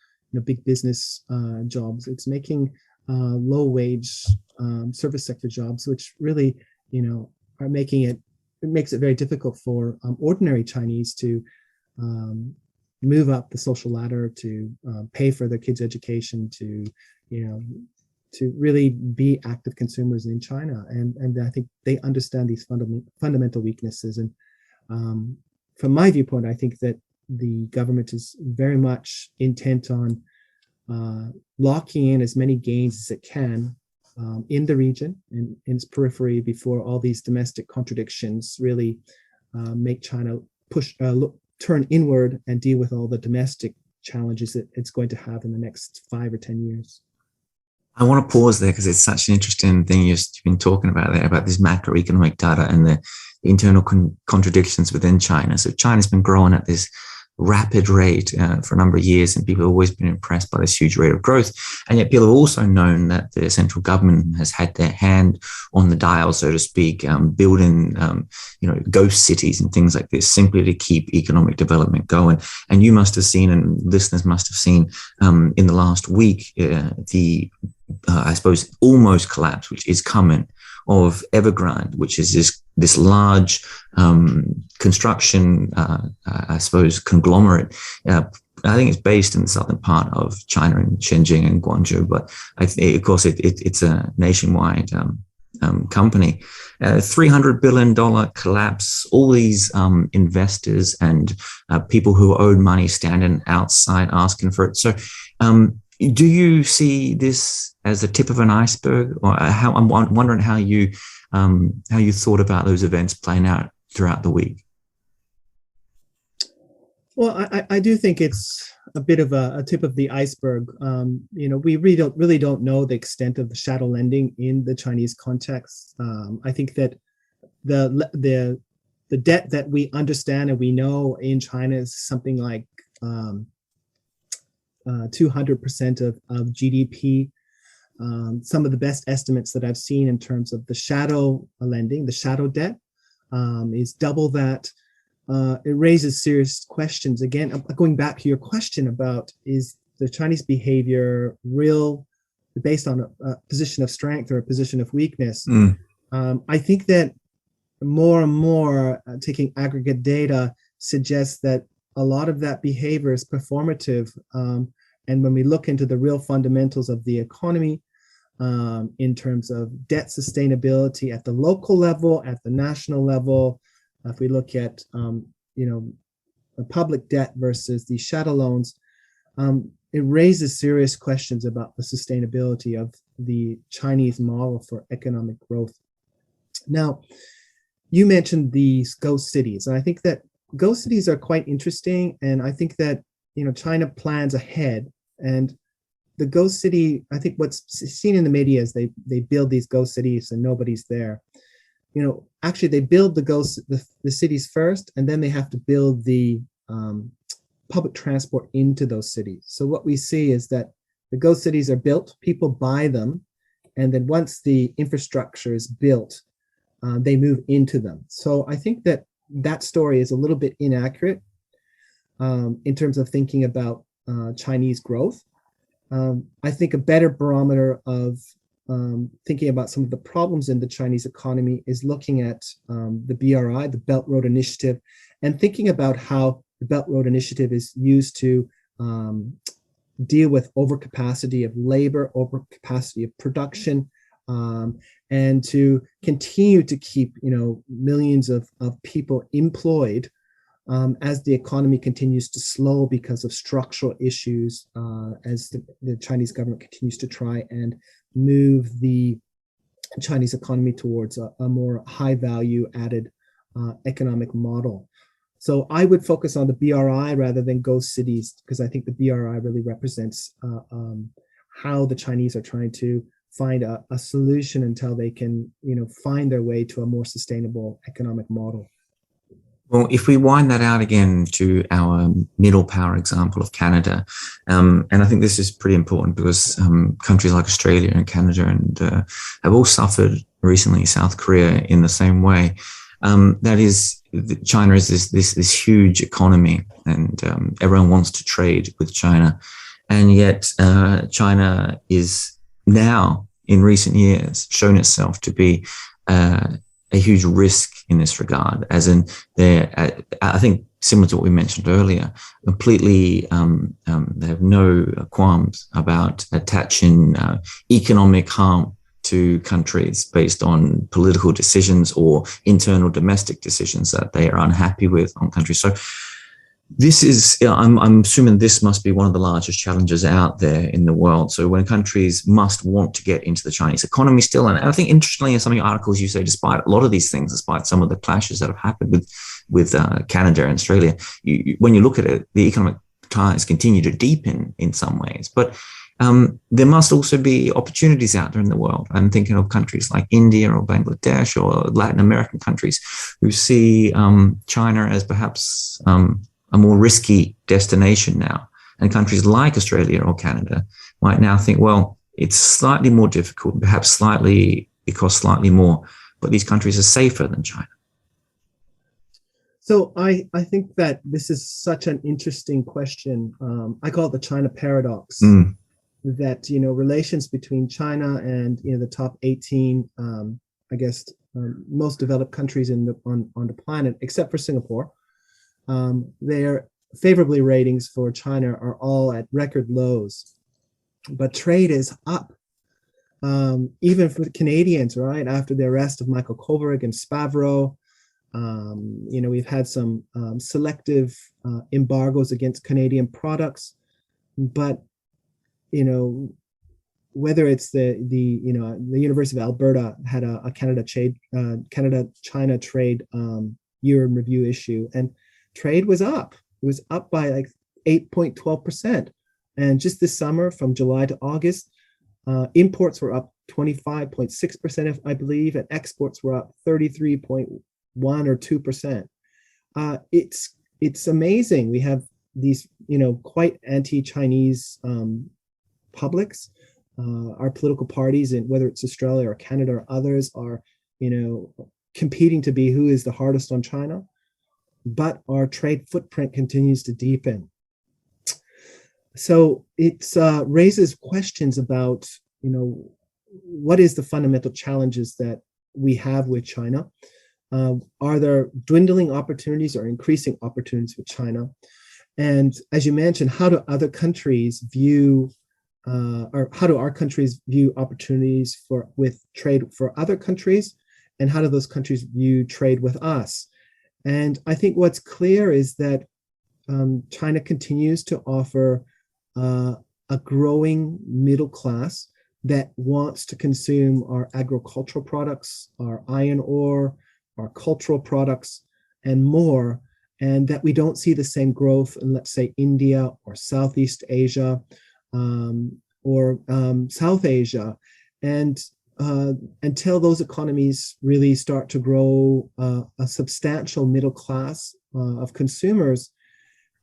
big business jobs. It's making low wage service sector jobs, which really are making it makes it very difficult for ordinary Chinese to move up the social ladder, to pay for their kids' education, to really be active consumers in China. And I think they understand these fundamental weaknesses. And from my viewpoint, I think that the government is very much intent on locking in as many gains as it can in the region and in its periphery before all these domestic contradictions really make China turn inward and deal with all the domestic challenges that it's going to have in the next 5 or 10 years. I want to pause there because it's such an interesting thing you've been talking about there, about this macroeconomic data and the internal contradictions within China. So China's been growing at this rapid rate for a number of years, and people have always been impressed by this huge rate of growth. And yet people have also known that the central government has had their hand on the dial, so to speak, building ghost cities and things like this, simply to keep economic development going. And you must have seen, and listeners must have seen, in the last week, I suppose, almost collapse, which is coming, of Evergrande, which is this large construction, I suppose, conglomerate. I think it's based in the southern part of China, in Shenzhen and Guangzhou, but of course it's a nationwide company. $300 billion collapse, all these investors and people who owed money standing outside asking for it. So do you see this as the tip of an iceberg, or how? I'm wondering how you thought about those events playing out throughout the week. Well, I do think it's a bit of a tip of the iceberg. We really don't know the extent of the shadow lending in the Chinese context. I think that the debt that we understand and we know in China is something like 200% of GDP. Some of the best estimates that I've seen in terms of the shadow lending, the shadow debt, is double that. It raises serious questions. Again, going back to your question about, is the Chinese behavior real, based on a position of strength or a position of weakness? I think that more and more taking aggregate data suggests that a lot of that behavior is performative. And when we look into the real fundamentals of the economy, in terms of debt sustainability at the local level, at the national level, if we look at the public debt versus the shadow loans, it raises serious questions about the sustainability of the Chinese model for economic growth. Now, you mentioned these ghost cities, and I think that ghost cities are quite interesting, and I think that China plans ahead. And the ghost city, I think what's seen in the media is they build these ghost cities and nobody's there. Actually they build the cities first, and then they have to build the public transport into those cities. So what we see is that the ghost cities are built, people buy them, and then once the infrastructure is built, they move into them. So I think that story is a little bit inaccurate in terms of thinking about Chinese growth. I think a better barometer of thinking about some of the problems in the Chinese economy is looking at the BRI, the Belt Road Initiative, and thinking about how the Belt Road Initiative is used to deal with overcapacity of labor, overcapacity of production, and to continue to keep millions of people employed as the economy continues to slow because of structural issues, as the Chinese government continues to try and move the Chinese economy towards a more high value added economic model. So I would focus on the BRI rather than ghost cities, because I think the BRI really represents how the Chinese are trying to find a solution until they can find their way to a more sustainable economic model. Well, if we wind that out again to our middle power example of Canada, and I think this is pretty important because countries like Australia and Canada have all suffered recently, South Korea in the same way. That is, China is this huge economy, and everyone wants to trade with China, and yet China is now, in recent years, shown itself to be a huge risk in this regard, as in I think similar to what we mentioned earlier, completely they have no qualms about attaching economic harm to countries based on political decisions or internal domestic decisions that they are unhappy with on countries. So this is, I'm assuming this must be one of the largest challenges out there in the world. So when countries must want to get into the Chinese economy still, and I think interestingly in some of your articles you say, despite a lot of these things, despite some of the clashes that have happened with Canada and Australia, when you look at it, the economic ties continue to deepen in some ways. But there must also be opportunities out there in the world. I'm thinking of countries like India or Bangladesh or Latin American countries who see China as perhaps a more risky destination now. And countries like Australia or Canada might now think, well, it's slightly more difficult, perhaps slightly, it costs slightly more, but these countries are safer than China. So I think that this is such an interesting question. I call it the China paradox. That relations between China and the top 18, most developed countries on the planet, except for Singapore, their favorably ratings for China are all at record lows, but trade is up. Even for the Canadians, right after the arrest of Michael Kovrig and Spavro. We've had some selective embargoes against Canadian products, but whether it's the University of Alberta had a Canada-China trade year in review issue, and trade was up. It was up by like 8.12%, and just this summer, from July to August, imports were up 25.6%, I believe, and exports were up 33.1 or 2%. It's amazing. We have these quite anti-Chinese publics. Our political parties, and whether it's Australia or Canada or others, are competing to be who is the hardest on China, but our trade footprint continues to deepen. So it raises questions about what is the fundamental challenges that we have with China. Are there dwindling opportunities or increasing opportunities with China? And as you mentioned, how do other countries view, or how do our countries view opportunities with trade for other countries? And how do those countries view trade with us? And I think what's clear is that China continues to offer a growing middle class that wants to consume our agricultural products, our iron ore, our cultural products, and more, and that we don't see the same growth in, let's say, India or Southeast Asia or South Asia. And until those economies really start to grow a substantial middle class of consumers,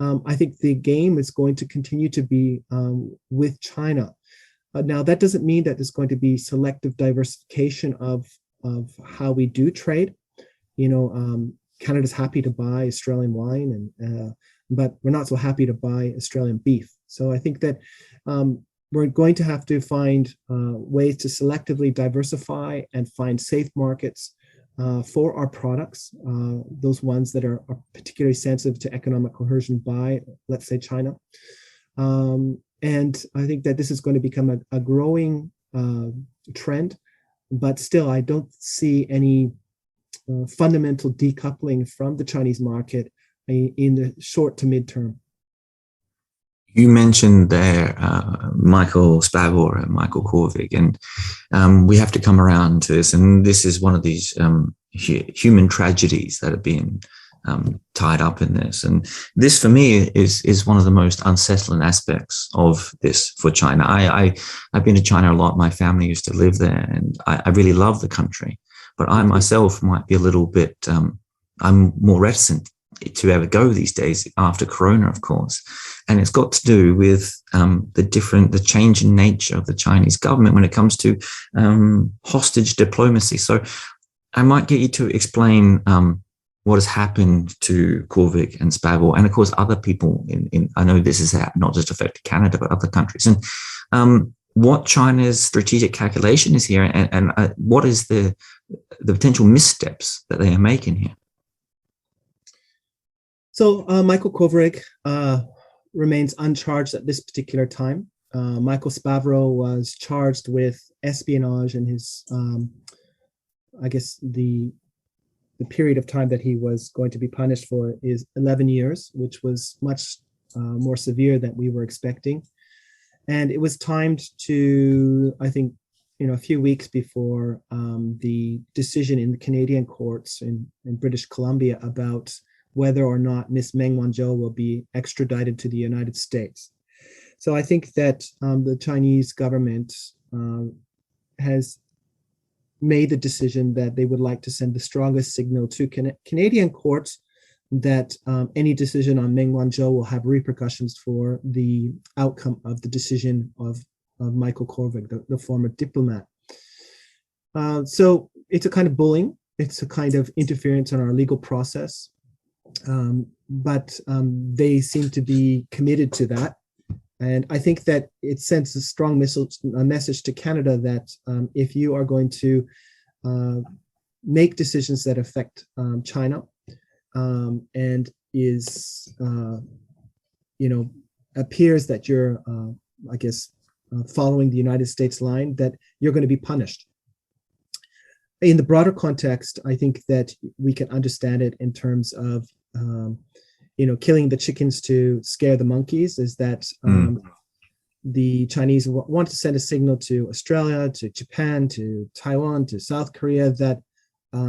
I think the game is going to continue to be with China. Now, that doesn't mean that there's going to be selective diversification of how we do trade. Canada's happy to buy Australian wine, but we're not so happy to buy Australian beef. So I think that we're going to have to find ways to selectively diversify and find safe markets for our products, those ones that are particularly sensitive to economic coercion by, let's say, China. And I think that this is going to become a growing trend, but still, I don't see any fundamental decoupling from the Chinese market in the short to midterm. You mentioned there Michael Spavor and Michael Kovrig, and we have to come around to this. And this is one of these human tragedies that have been tied up in this. And this, for me, is one of the most unsettling aspects of this for China. I've been to China a lot. My family used to live there, and I really love the country. But I myself might be a little bit, I'm more reticent to ever go these days after Corona, of course. And it's got to do with the change in nature of the Chinese government when it comes to hostage diplomacy. So I might get you to explain what has happened to Kovrig and Spavor, and of course other people in I know this has not just affected Canada, but other countries. And what China's strategic calculation is here, and what is the potential missteps that they are making here. So Michael Kovrig remains uncharged at this particular time. Michael Spavro was charged with espionage, and his, the period of time that he was going to be punished for is 11 years, which was much more severe than we were expecting. And it was timed to, I think, a few weeks before the decision in the Canadian courts in British Columbia about whether or not Miss Meng Wanzhou will be extradited to the United States. So I think that the Chinese government has made the decision that they would like to send the strongest signal to Canadian courts that any decision on Meng Wanzhou will have repercussions for the outcome of the decision of Michael Korvik, the former diplomat. So it's a kind of bullying. It's a kind of interference in our legal process. But they seem to be committed to that. And I think that it sends a strong message to Canada that if you are going to make decisions that affect China, and is, appears that you're, following the United States line, that you're going to be punished. In the broader context, I think that we can understand it in terms of, killing the chickens to scare the monkeys, is that the Chinese want to send a signal to Australia, to Japan, to Taiwan, to South Korea, that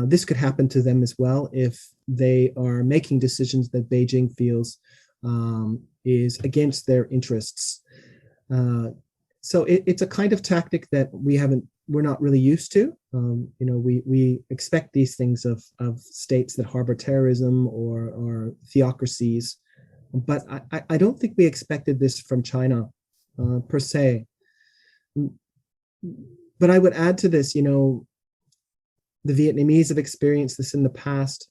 this could happen to them as well if they are making decisions that Beijing feels is against their interests. So it's a kind of tactic that we're not really used to. We expect these things of states that harbor terrorism or theocracies, but I don't think we expected this from China per se. But I would add to this, the Vietnamese have experienced this in the past.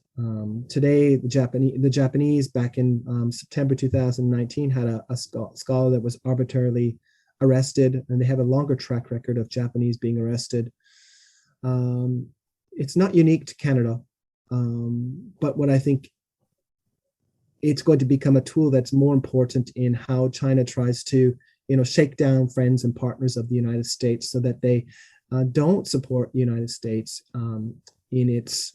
Today, the Japanese back in September 2019 had a scholar that was arbitrarily arrested, and they have a longer track record of Japanese being arrested. It's not unique to Canada, but what I think it's going to become a tool that's more important in how China tries to, shake down friends and partners of the United States so that they don't support the United States in its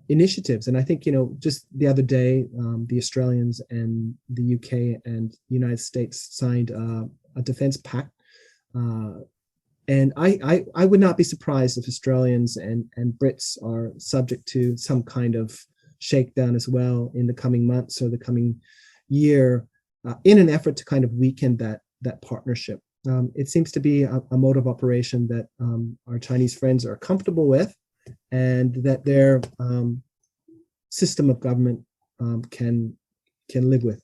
initiatives. And I think, just the other day, the Australians and the UK and the United States signed a defense pact. And I would not be surprised if Australians and Brits are subject to some kind of shakedown as well in the coming months or the coming year, in an effort to kind of weaken that partnership. It seems to be a mode of operation that our Chinese friends are comfortable with, and that their system of government can live with.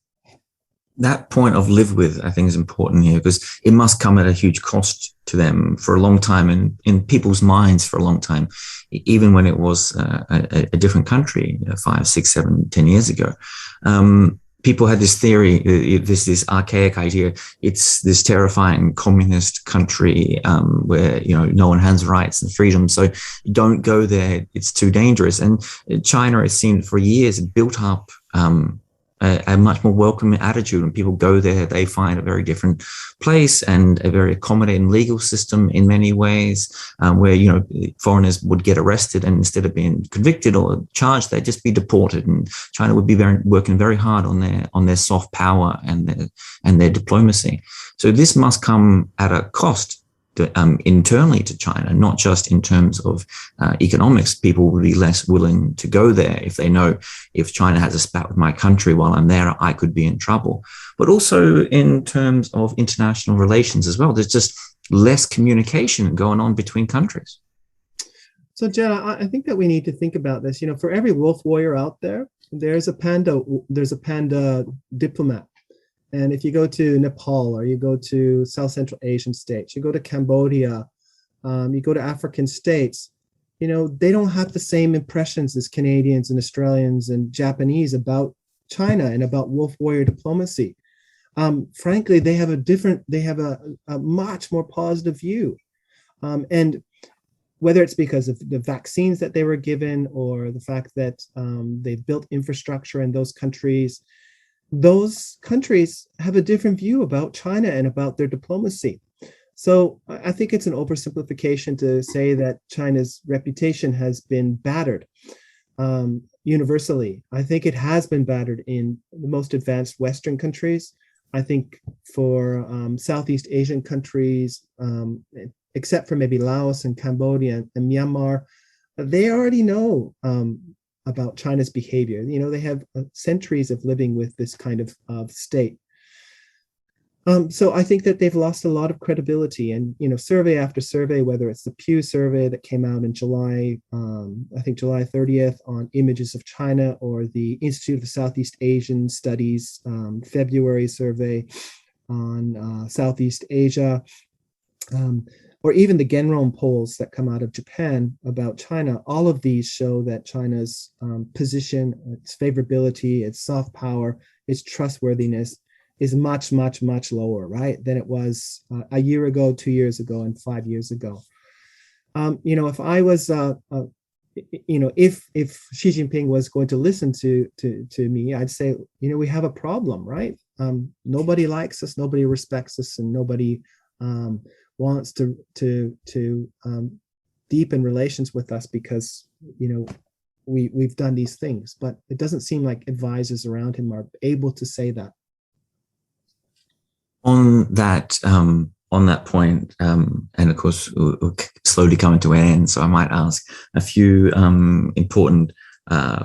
That point of live with, I think, is important here, because it must come at a huge cost to them for a long time, and in people's minds for a long time, even when it was a different country 5, 6, 7, 10 years ago. People had this theory, this archaic idea. It's this terrifying communist country where no one has rights and freedom, so don't go there. It's too dangerous. And China has seen for years built up a much more welcoming attitude. When people go there, they find a very different place and a very accommodating legal system in many ways, where foreigners would get arrested, and instead of being convicted or charged, they'd just be deported. And China would be working very hard on their soft power and their diplomacy. So this must come at a cost internally to China, not just in terms of economics. People will be less willing to go there if they know if China has a spat with my country while I'm there, I could be in trouble. But also in terms of international relations as well, there's just less communication going on between countries. So, Jed, I think that we need to think about this. For every wolf warrior out there, there's a panda diplomat. And if you go to Nepal, or you go to South Central Asian states, you go to Cambodia, you go to African states, they don't have the same impressions as Canadians and Australians and Japanese about China and about wolf warrior diplomacy. Frankly, they have a much more positive view. And whether it's because of the vaccines that they were given, or the fact that they've built infrastructure in those countries have a different view about China and about their diplomacy. So I think it's an oversimplification to say that China's reputation has been battered universally. I think it has been battered in the most advanced Western countries. I think for Southeast Asian countries, except for maybe Laos and Cambodia and Myanmar, they already know about China's behavior. They have centuries of living with this kind of state. So I think that they've lost a lot of credibility, and survey after survey, whether it's the Pew survey that came out in July, I think July 30th, on images of China, or the Institute of Southeast Asian Studies February survey on Southeast Asia, or even the Genron polls that come out of Japan about China. All of these show that China's position, its favorability, its soft power, its trustworthiness is much, much, much lower, right, than it was a year ago, 2 years ago, and 5 years ago. If I was, if Xi Jinping was going to listen to me, I'd say, we have a problem, right? Nobody likes us, nobody respects us, and nobody wants to deepen relations with us because we've done these things. But it doesn't seem like advisors around him are able to say that. On that point, and of course, we're slowly coming to an end, so I might ask a few important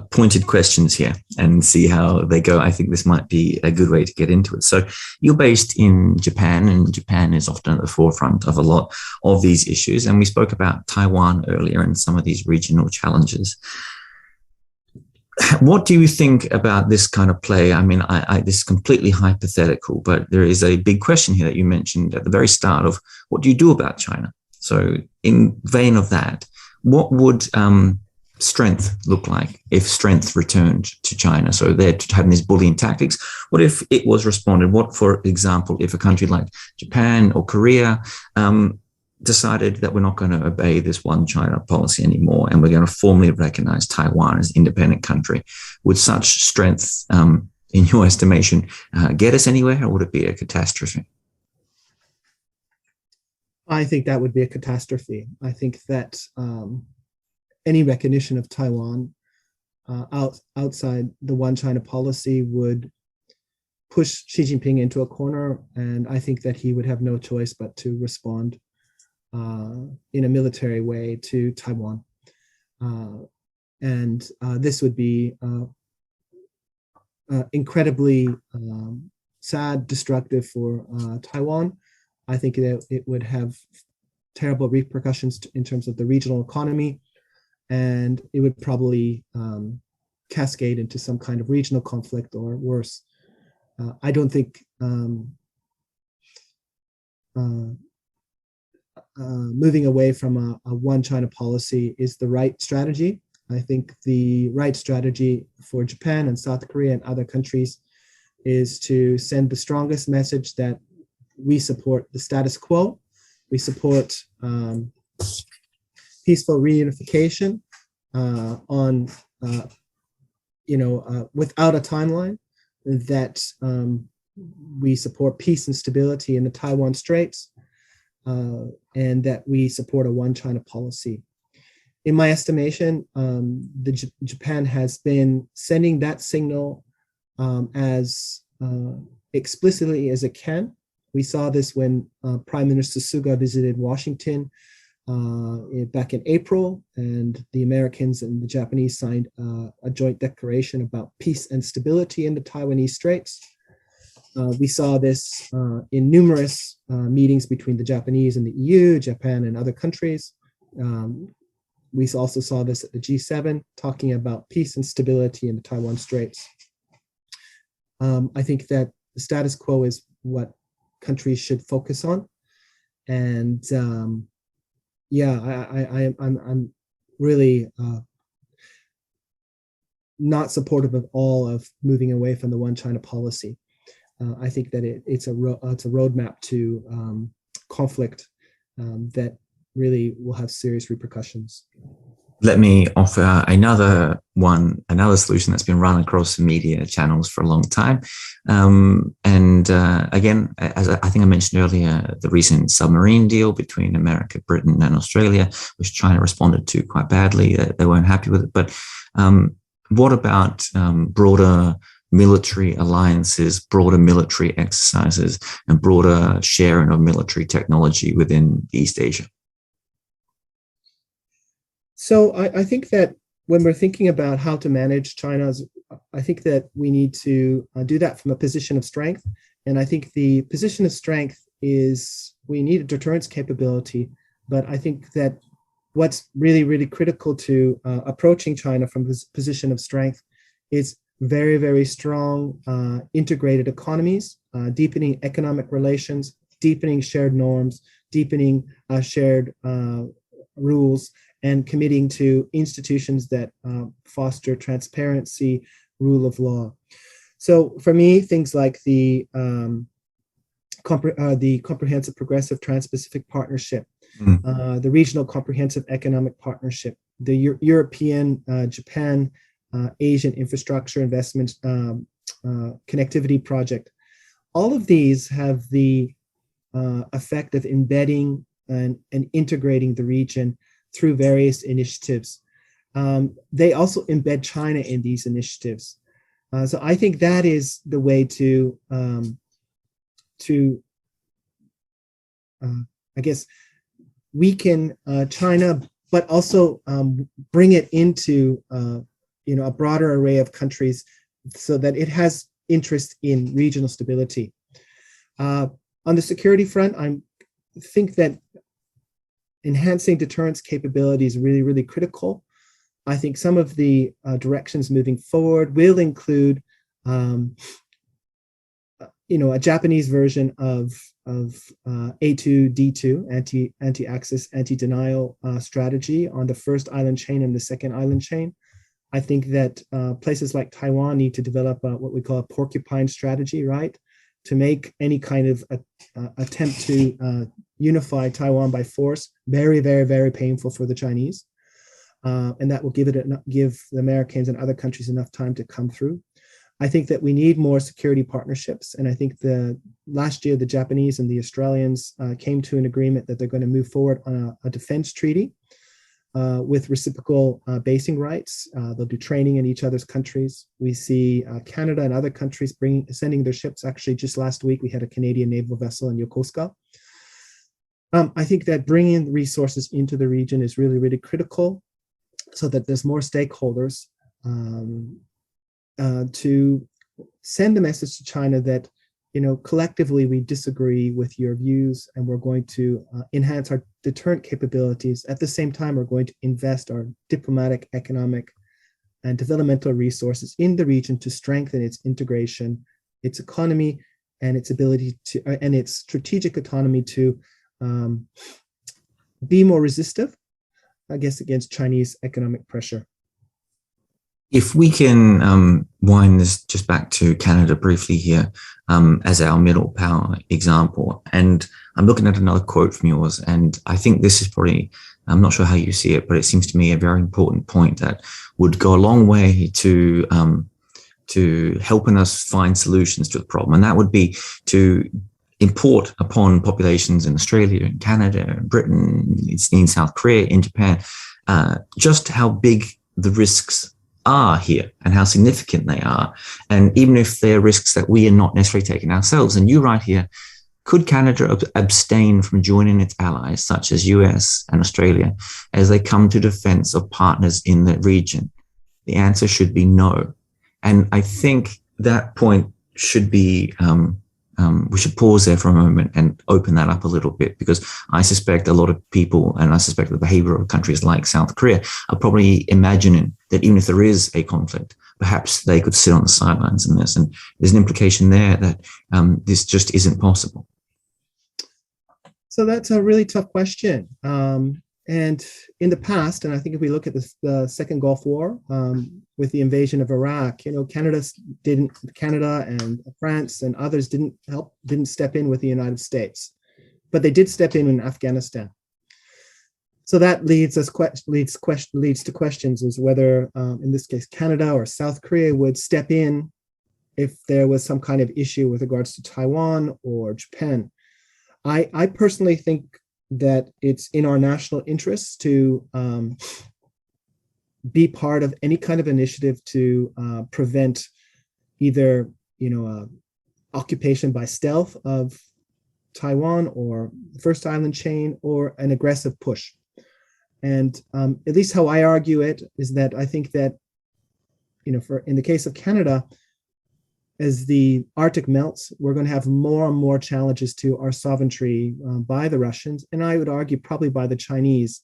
pointed questions here and see how they go. I think this might be a good way to get into it. So you're based in Japan, and Japan is often at the forefront of a lot of these issues. And we spoke about Taiwan earlier and some of these regional challenges. What do you think about this kind of play? I mean, this is completely hypothetical, but there is a big question here that you mentioned at the very start of what do you do about China? So in vein of that, what would strength look like if strength returned to China? So they're having these bullying tactics. What if it was responded? What, for example, if a country like Japan or Korea decided that we're not going to obey this one China policy anymore, and we're going to formally recognize Taiwan as an independent country? Would such strength, in your estimation, get us anywhere, or would it be a catastrophe? I think that would be a catastrophe. I think that any recognition of Taiwan outside the one China policy would push Xi Jinping into a corner, and I think that he would have no choice but to respond in a military way to Taiwan. And this would be incredibly sad, destructive for Taiwan. I think that it would have terrible repercussions in terms of the regional economy, and it would probably cascade into some kind of regional conflict or worse. I don't think moving away from a one China policy is the right strategy. I think the right strategy for Japan and South Korea and other countries is to send the strongest message that we support the status quo. We support peaceful reunification without a timeline, that we support peace and stability in the Taiwan Straits, and that we support a one China policy. In my estimation, Japan has been sending that signal as explicitly as it can. We saw this when Prime Minister Suga visited Washington back in April, and the Americans and the Japanese signed a joint declaration about peace and stability in the Taiwanese Straits. We saw this in numerous meetings between the Japanese and the EU, Japan and other countries. We also saw this at the G7, talking about peace and stability in the Taiwan Straits. I think that the status quo is what countries should focus on. And I'm really not supportive at all of moving away from the one China policy. I think that it's a roadmap to conflict that really will have serious repercussions. Let me offer another solution that's been run across the media channels for a long time. Again, as I think I mentioned earlier, the recent submarine deal between America, Britain, and Australia, which China responded to quite badly. They weren't happy with it. But what about broader military alliances, broader military exercises, and broader sharing of military technology within East Asia? So I think that when we're thinking about how to manage China, I think that we need to do that from a position of strength And I think the position of strength is we need a deterrence capability, but I think that what's really, really critical to approaching China from this position of strength is very, very strong integrated economies, deepening economic relations, deepening shared norms, deepening shared rules, and committing to institutions that foster transparency, rule of law. So for me, things like the Comprehensive Progressive Trans-Pacific Partnership, the Regional Comprehensive Economic Partnership, the European, Japan, Asian Infrastructure Investment Connectivity Project. All of these have the effect of embedding and integrating the region through various initiatives. They also embed China in these initiatives. So I think that is the way to I guess, weaken China, but also bring it into a broader array of countries so that it has interest in regional stability. On the security front, I think that enhancing deterrence capability is really, really critical. I think some of the directions moving forward will include a Japanese version of A2D2, anti-access, anti-denial strategy on the first island chain and the second island chain. I think that places like Taiwan need to develop what we call a porcupine strategy, right? To make any kind of attempt to unify Taiwan by force very, very, very painful for the Chinese. And that will give the Americans and other countries enough time to come through. I think that we need more security partnerships. And I think last year, the Japanese and the Australians came to an agreement that they're going to move forward on a defense treaty with reciprocal basing rights. They'll do training in each other's countries. We see Canada and other countries sending their ships. Actually, just last week, we had a Canadian naval vessel in Yokosuka. I think that bringing resources into the region is really, really critical so that there's more stakeholders to send the message to China that, collectively we disagree with your views and we're going to enhance our deterrent capabilities. At the same time, we're going to invest our diplomatic, economic, and developmental resources in the region to strengthen its integration, its economy, and its ability to, and its strategic autonomy to be more resistive, I guess, against Chinese economic pressure. If we can wind this just back to Canada briefly here as our middle power example, and I'm looking at another quote from yours, and I think this is probably, I'm not sure how you see it, but it seems to me a very important point that would go a long way to helping us find solutions to the problem, and that would be to import upon populations in Australia, in Canada, in Britain, in South Korea, in Japan, just how big the risks are here and how significant they are. And even if they're risks that we are not necessarily taking ourselves, and you right here, could Canada abstain from joining its allies, such as US and Australia, as they come to defense of partners in the region? The answer should be no. And I think that point should be, we should pause there for a moment and open that up a little bit, because I suspect a lot of people, and I suspect the behavior of countries like South Korea, are probably imagining that even if there is a conflict, perhaps they could sit on the sidelines in this. And there's an implication there that this just isn't possible. So that's a really tough question. And in the past, and I think if we look at the Second Gulf War, with the invasion of Iraq, Canada and France and others didn't step in with the United States, but they did step in Afghanistan. So that leads to questions as whether, in this case, Canada or South Korea would step in if there was some kind of issue with regards to Taiwan or Japan. I personally think that it's in our national interests to be part of any kind of initiative to prevent either, occupation by stealth of Taiwan or the first island chain, or an aggressive push. And at least how I argue it is that I think that, in the case of Canada, as the Arctic melts, we're going to have more and more challenges to our sovereignty by the Russians, and I would argue probably by the Chinese.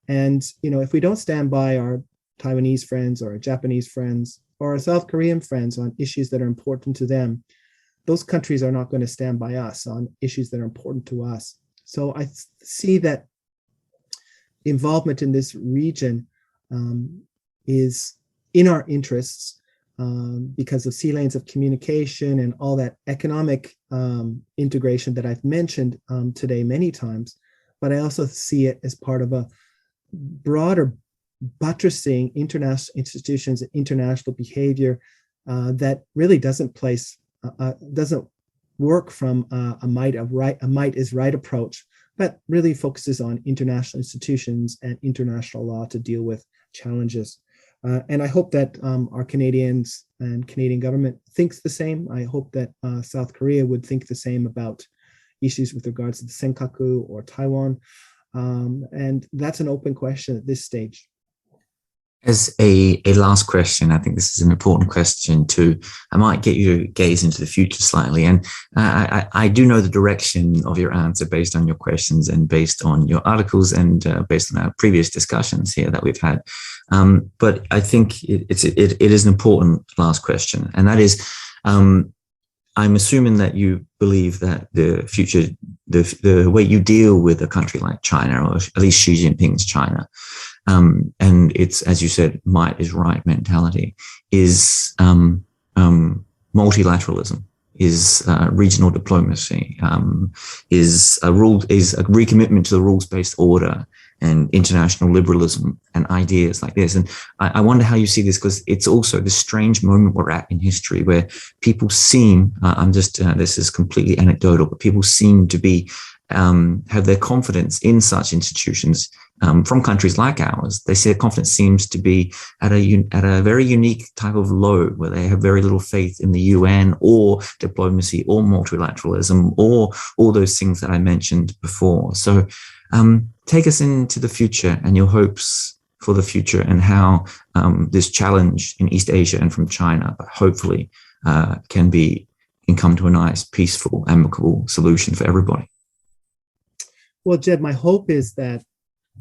And if we don't stand by our Taiwanese friends or our Japanese friends or our South Korean friends on issues that are important to them, those countries are not going to stand by us on issues that are important to us. So I see that involvement in this region is in our interests because of sea lanes of communication and all that economic integration that I've mentioned today many times. But I also see it as part of a broader buttressing international institutions and international behavior that really doesn't work from a might is right approach, but really focuses on international institutions and international law to deal with challenges. And I hope that our Canadians and Canadian government thinks the same. I hope that South Korea would think the same about issues with regards to the Senkaku or Taiwan. And that's an open question at this stage. As a last question, I think this is an important question too. I might get you to gaze into the future slightly. And I do know the direction of your answer based on your questions and based on your articles and based on our previous discussions here that we've had. But I think it is an important last question. And that is, I'm assuming that you believe that the future, the way you deal with a country like China, or at least Xi Jinping's China, and it's, as you said, might is right mentality, is multilateralism, is regional diplomacy, is a recommitment to the rules-based order and international liberalism and ideas like this. And I wonder how you see this, because it's also this strange moment we're at in history where people seem, this is completely anecdotal, but people seem to be, have their confidence in such institutions from countries like ours. They say their confidence seems to be at a very unique type of low, where they have very little faith in the UN or diplomacy or multilateralism or all those things that I mentioned before. So take us into the future and your hopes for the future, and how this challenge in East Asia and from China, but hopefully can come to a nice, peaceful, amicable solution for everybody. Well, Jed, my hope is that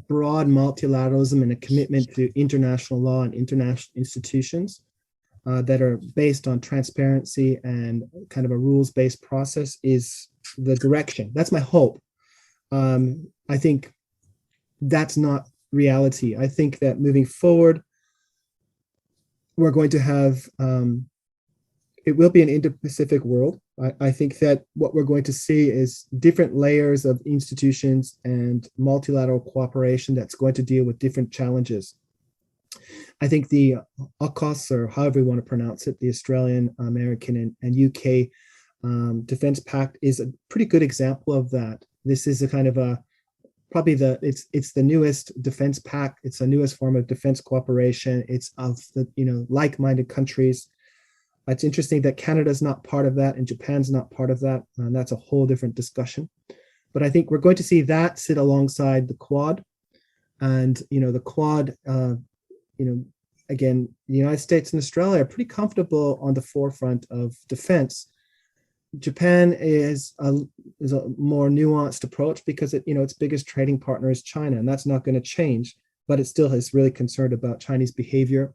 broad multilateralism and a commitment to international law and international institutions that are based on transparency and kind of a rules-based process is the direction. That's my hope. I think that's not reality. I think that moving forward, we're going to have, it will be an Indo-Pacific world. I think that what we're going to see is different layers of institutions and multilateral cooperation that's going to deal with different challenges. I think the AUKUS, or however you want to pronounce it, the Australian, American, and UK Defense Pact is a pretty good example of that. This is a kind of it's the newest defense pact. It's the newest form of defense cooperation. It's of the like-minded countries. It's interesting that Canada's not part of that and Japan's not part of that, and that's a whole different discussion. But I think we're going to see that sit alongside the Quad, and the Quad. Again, the United States and Australia are pretty comfortable on the forefront of defense. Japan is a more nuanced approach because its biggest trading partner is China, and that's not going to change. But it still is really concerned about Chinese behavior.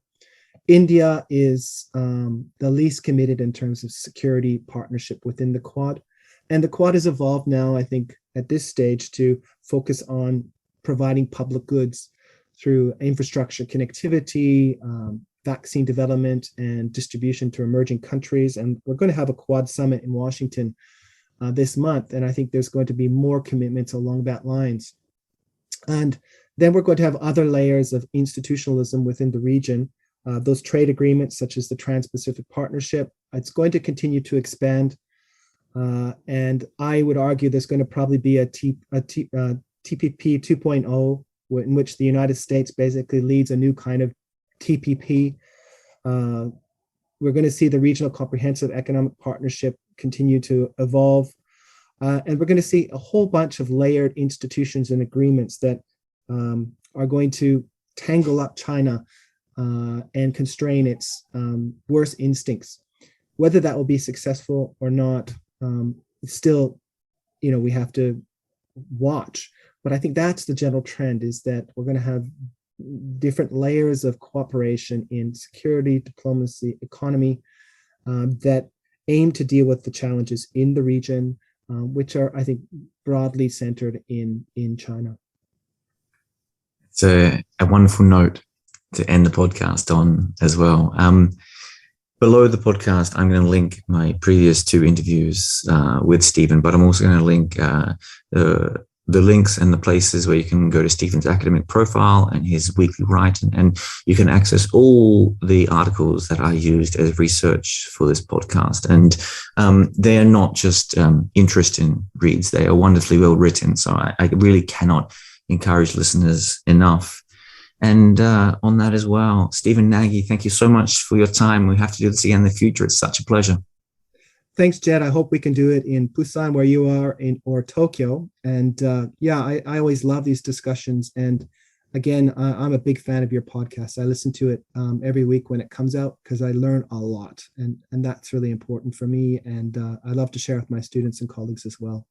India is the least committed in terms of security partnership within the Quad. And the Quad has evolved now, I think, at this stage to focus on providing public goods through infrastructure connectivity, vaccine development and distribution to emerging countries. And we're going to have a Quad summit in Washington this month. And I think there's going to be more commitments along that lines. And then we're going to have other layers of institutionalism within the region. Those trade agreements, such as the Trans-Pacific Partnership, it's going to continue to expand. And I would argue there's going to probably be a TPP 2.0, in which the United States basically leads a new kind of TPP. We're going to see the Regional Comprehensive Economic Partnership continue to evolve. And we're going to see a whole bunch of layered institutions and agreements that are going to tangle up China and constrain its worst instincts. Whether that will be successful or not, still, we have to watch. But I think that's the general trend, is that we're going to have different layers of cooperation in security, diplomacy, economy, that aim to deal with the challenges in the region, which are, I think, broadly centered in China. It's a wonderful note to end the podcast on as well. Below the podcast, I'm going to link my previous 2 interviews with Stephen, but I'm also going to link the links and the places where you can go to Stephen's academic profile and his weekly writing, and you can access all the articles that I used as research for this podcast. And they are not just interesting reads, they are wonderfully well written. So I really cannot encourage listeners enough. And on that as well, Stephen Nagy, thank you so much for your time. We have to do this again in the future. It's such a pleasure. Thanks, Jed. I hope we can do it in Busan, where you are, or Tokyo. And I always love these discussions. And again, I'm a big fan of your podcast. I listen to it every week when it comes out, because I learn a lot. And that's really important for me. And I love to share with my students and colleagues as well.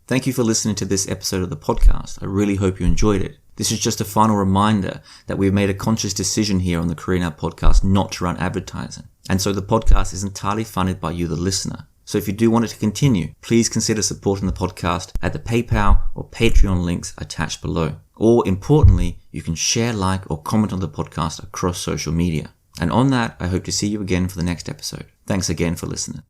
Thank you for listening to this episode of the podcast. I really hope you enjoyed it. This is just a final reminder that we've made a conscious decision here on the Korean Out podcast not to run advertising. And so the podcast is entirely funded by you, the listener. So if you do want it to continue, please consider supporting the podcast at the PayPal or Patreon links attached below. Or importantly, you can share, like, or comment on the podcast across social media. And on that, I hope to see you again for the next episode. Thanks again for listening.